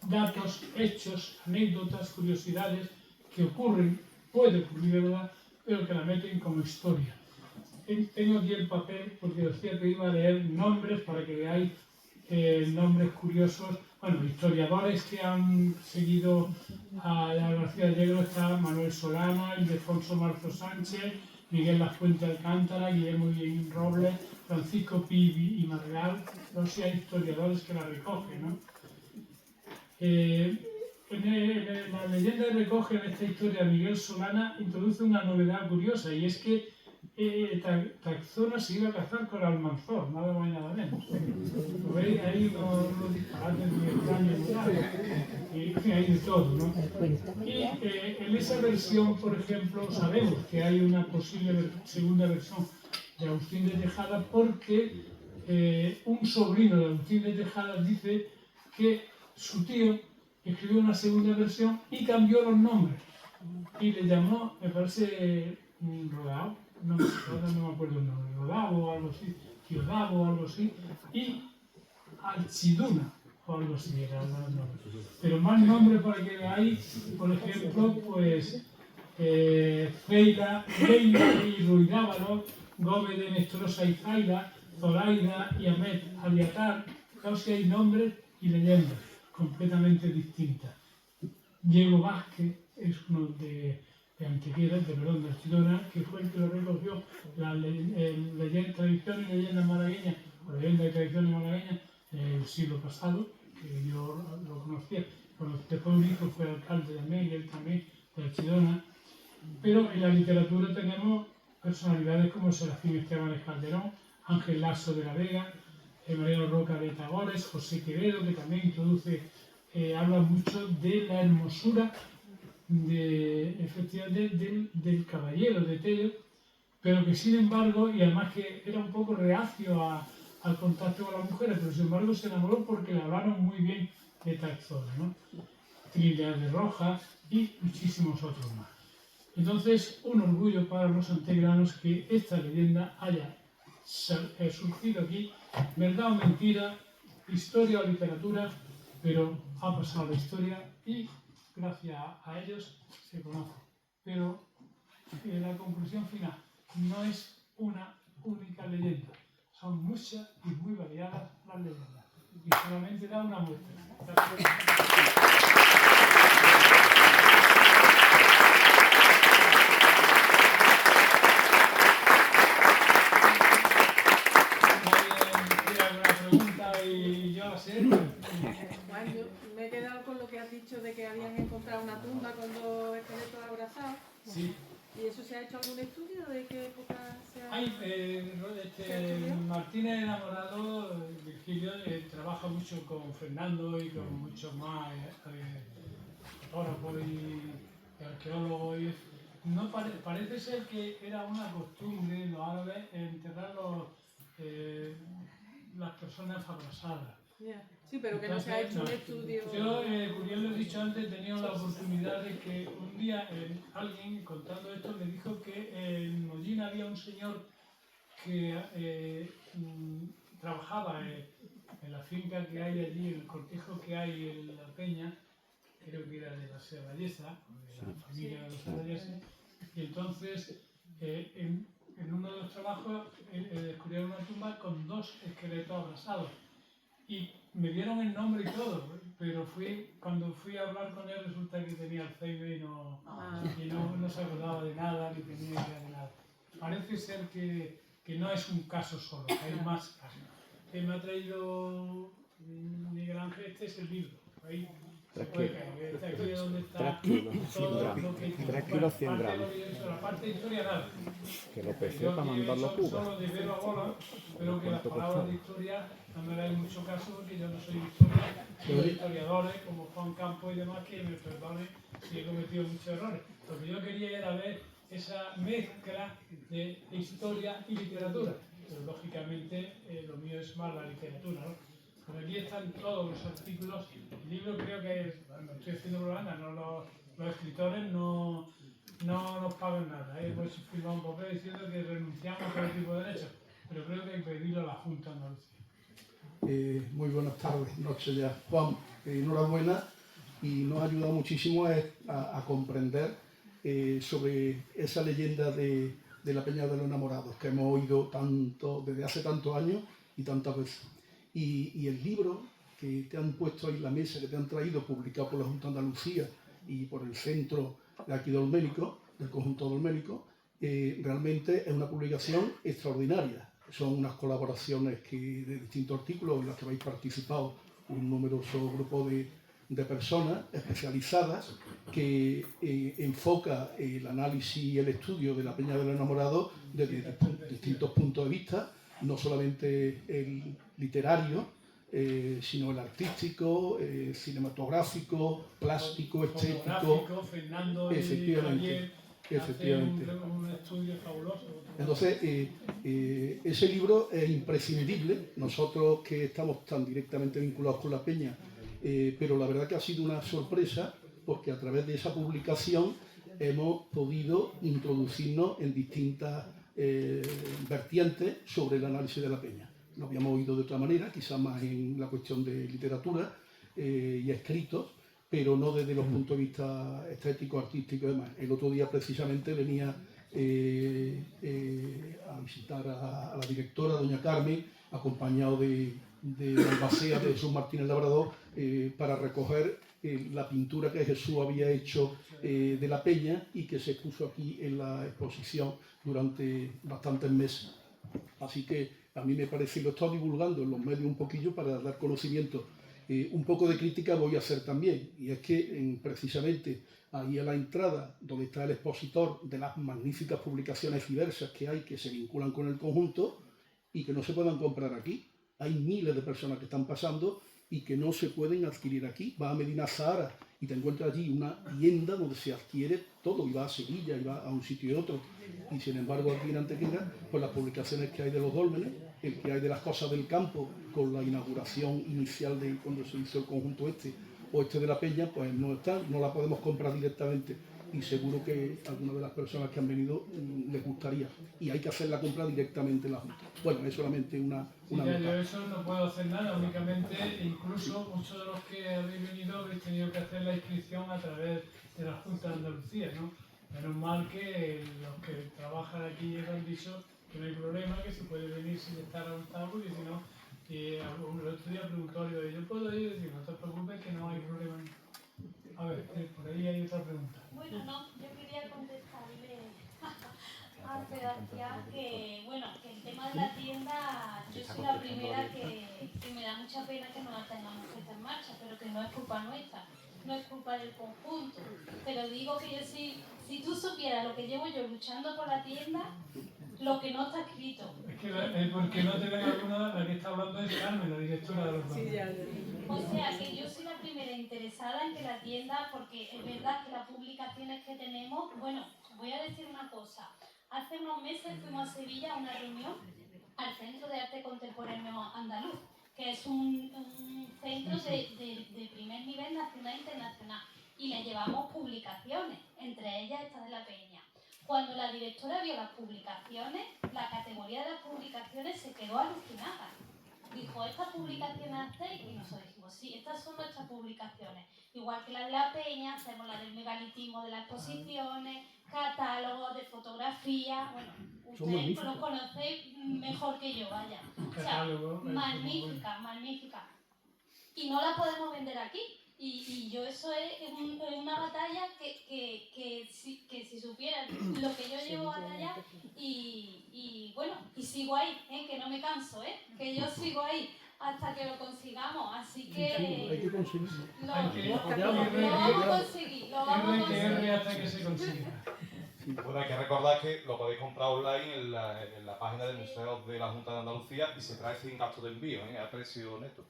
datos, hechos, anécdotas, curiosidades que ocurren, puede ocurrir de verdad, pero que la meten como historia. Tengo aquí el papel porque decía que iba a leer nombres para que veáis nombres curiosos. Bueno, historiadores que han seguido a García Allegro está Manuel Solana, Ildefonso Marzo Sánchez, Miguel Lafuente Alcántara, Guillermo Guillén Robles, Francisco Pi y Margal, no sé, hay historiadores que la recogen, ¿no? La leyenda recoge en esta historia de Miguel Solana introduce una novedad curiosa y es que Taxona se iba a casar con Almanzor, nada más y nada menos. ¿Lo veis? Hay unos disparates muy extraños y hay de todo, ¿no? Y en esa versión, por ejemplo, sabemos que hay una posible segunda versión de Agustín de Tejada porque un sobrino de Agustín de Tejada dice que su tío escribió una segunda versión y cambió los nombres y le llamó, me parece, Rodao, no me acuerdo el nombre, Rodao o algo así, Ciudavo o algo así, y Archiduna o algo así era el nombre. Pero más nombres para que veáis, por ejemplo, pues Feila, Leila y Ruidábalo, Gómez de Nestrosa y Zaida, Zoraida y Ahmed Aliatar, casi hay nombres y leyendas completamente distintas. Diego Vázquez es uno de Antequera, de Archidona, que fue el que lo recogió, la tradición y leyenda malagueña, o leyenda y tradición malagueña, del siglo pasado, que yo lo conocía, cuando después un hijo fue alcalde también, y él también, de Archidona. Pero en la literatura tenemos personalidades como Serafín Esteban de Calderón, Ángel Lasso de la Vega, Mariano Roca de Tagores, José Quevedo, que también introduce, habla mucho de la hermosura efectivamente del caballero de Tello, pero que sin embargo, y además que era un poco reacio al contacto con las mujeres, pero sin embargo se enamoró porque le hablaron muy bien de Taxona, ¿no? Trinidad de Rojas y muchísimos otros más. Entonces, un orgullo para los antegranos que esta leyenda haya surgido aquí, verdad o mentira, historia o literatura, pero ha pasado la historia y gracias a ellos se conoce. Pero la conclusión final no es una única leyenda, son muchas y muy variadas las leyendas. Y solamente da una muestra. Bueno, yo me he quedado con lo que has dicho de que habían encontrado una tumba con dos esqueletos abrazados. Sí. ¿Y eso se ha hecho algún estudio de qué época se ha Martínez Enamorado, Virgilio, trabaja mucho con Fernando y con muchos más fotógrafos y arqueólogos. No parece ser que era una costumbre en los árabes enterrar las personas abrasadas. Yeah. Sí, pero que no se ha hecho un estudio. Yo, como ya lo he dicho antes, he tenido la oportunidad de que un día alguien, contando esto, me dijo que en Mollín había un señor que trabajaba en la finca que hay allí, el cortijo que hay en la Peña, creo que era de la Serrallesa, de la familia de los Serralleses, y entonces en uno de los trabajos descubrieron una tumba con dos esqueletos abrasados. Y me dieron el nombre y todo, pero cuando fui a hablar con él resulta que tenía Alzheimer y no se acordaba de nada, ni tenía idea de nada. Parece ser que no es un caso solo, que hay más casos. Me ha traído Miguel Ángel, este es el libro. Ahí se puede caer, está aquí donde está todo lo que 3 kilos 100 gramos. La parte de historia nada. Que lo pesé para mandarlo a Cuba. Solo de Vero a Bola, pero que las palabras de historia no me hagáis mucho caso porque yo no soy historia, soy historiadores como Juan Campos y demás que me perdonen si he cometido muchos errores. Lo que yo quería era ver esa mezcla de historia y literatura, pero lógicamente lo mío es más la literatura, ¿no? Pero aquí están todos los artículos. El libro creo que, bueno, estoy haciendo propaganda, los escritores no nos pagan nada. Hemos firmado un papel diciendo que renunciamos a todo tipo de derechos, pero creo que hay que pedirlo a la Junta de Andalucía. Muy buenas tardes, noches ya. Juan, enhorabuena, y nos ha ayudado muchísimo a comprender sobre esa leyenda de la Peña de los Enamorados que hemos oído tanto desde hace tantos años y tantas veces. Y el libro que te han puesto ahí en la mesa, que te han traído, publicado por la Junta de Andalucía y por el centro de aquí de Olménico, del conjunto de Olménico, realmente es una publicación extraordinaria. Son unas colaboraciones de distintos artículos en las que habéis participado un numeroso grupo de personas especializadas que enfoca el análisis y el estudio de la Peña de los Enamorados desde distintos puntos de vista, no solamente el literario, sino el artístico, cinematográfico, plástico, estético. Fernando efectivamente. Un estudio fabuloso. Entonces, ese libro es imprescindible. Nosotros que estamos tan directamente vinculados con la Peña, pero la verdad que ha sido una sorpresa, porque a través de esa publicación hemos podido introducirnos en distintas vertientes sobre el análisis de la Peña. Lo habíamos oído de otra manera, quizás más en la cuestión de literatura y escritos, pero no desde los puntos de vista estéticos, artísticos y demás. El otro día precisamente venía a visitar a la directora, doña Carmen, acompañado de Albacea, de Jesús Martínez Labrador, para recoger la pintura que Jesús había hecho de la Peña y que se expuso aquí en la exposición durante bastantes meses. Así que a mí me parece, y lo he estado divulgando en los medios un poquillo para dar conocimiento. Un poco de crítica voy a hacer también, y es que precisamente ahí a la entrada, donde está el expositor de las magníficas publicaciones diversas que hay que se vinculan con el conjunto y que no se puedan comprar aquí. Hay miles de personas que están pasando y que no se pueden adquirir aquí. Vas a Medina Zahara y te encuentras allí una tienda donde se adquiere todo, y vas a Sevilla, y vas a un sitio y otro. Y sin embargo aquí en Antequera, pues las publicaciones que hay de los dólmenes, el que hay de las cosas del campo, con la inauguración inicial de cuando se hizo el conjunto o de la Peña, pues no están, no la podemos comprar directamente. Y seguro que a alguna de las personas que han venido les gustaría. Y hay que hacer la compra directamente en la Junta. Bueno, es solamente una nota. Yo eso no puedo hacer nada, únicamente, incluso muchos de los que habéis venido habéis tenido que hacer la inscripción a través de la Junta de Andalucía, ¿no? Menos mal que los que trabajan aquí han dicho que no hay problema, que se puede venir sin estar adoptado, y si no, el otro día preguntó, yo puedo ir, y decir, no te preocupes que no hay problema. A ver, por ahí hay otra pregunta. Bueno, no, yo quería contestarle a Sebastián que, bueno, que el tema de la tienda, yo soy la primera que me da mucha pena que no la tengamos puesta en marcha, pero que no es culpa nuestra, no es culpa del conjunto. Pero digo que yo sí, si tú supieras lo que llevo yo luchando por la tienda, lo que no está escrito. Es que porque no te ven alguna, la que está hablando es Carmen, la directora de los bancos. O sea, que yo soy la primera interesada en que la tienda, porque es verdad que las publicaciones que tenemos, bueno, voy a decir una cosa. Hace unos meses fuimos a Sevilla a una reunión al Centro de Arte Contemporáneo Andaluz, que es un centro de primer nivel nacional e internacional, y le llevamos publicaciones, entre ellas esta de la Peña. Cuando la directora vio las publicaciones, la categoría de las publicaciones se quedó alucinada. Dijo, ¿estas publicaciones hacéis? Y nosotros dijimos, sí, estas son nuestras publicaciones. Igual que la de la Peña, hacemos la del megalitismo de las exposiciones, catálogos de fotografía. Bueno, ustedes lo conocéis mejor que yo, vaya. O sea, magnífica, magnífica. Y no la podemos vender aquí. Y yo eso es una batalla que si supieran lo que yo llevo a batallar y bueno, y sigo ahí, que no me canso, que yo sigo ahí hasta que lo consigamos, así que hay que conseguirlo. lo vamos a conseguir, lo vamos a conseguir. Hasta que se consiga. Bueno, hay que recordar que lo podéis comprar online en la página del Museo de la Junta de Andalucía y se trae sin gasto de envío, a precio neto.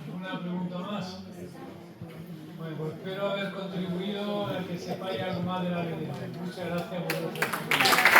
¿Alguna pregunta más? Bueno, pues espero haber contribuido a que sepáis algo más de la leyenda. Muchas gracias por vuestra atención.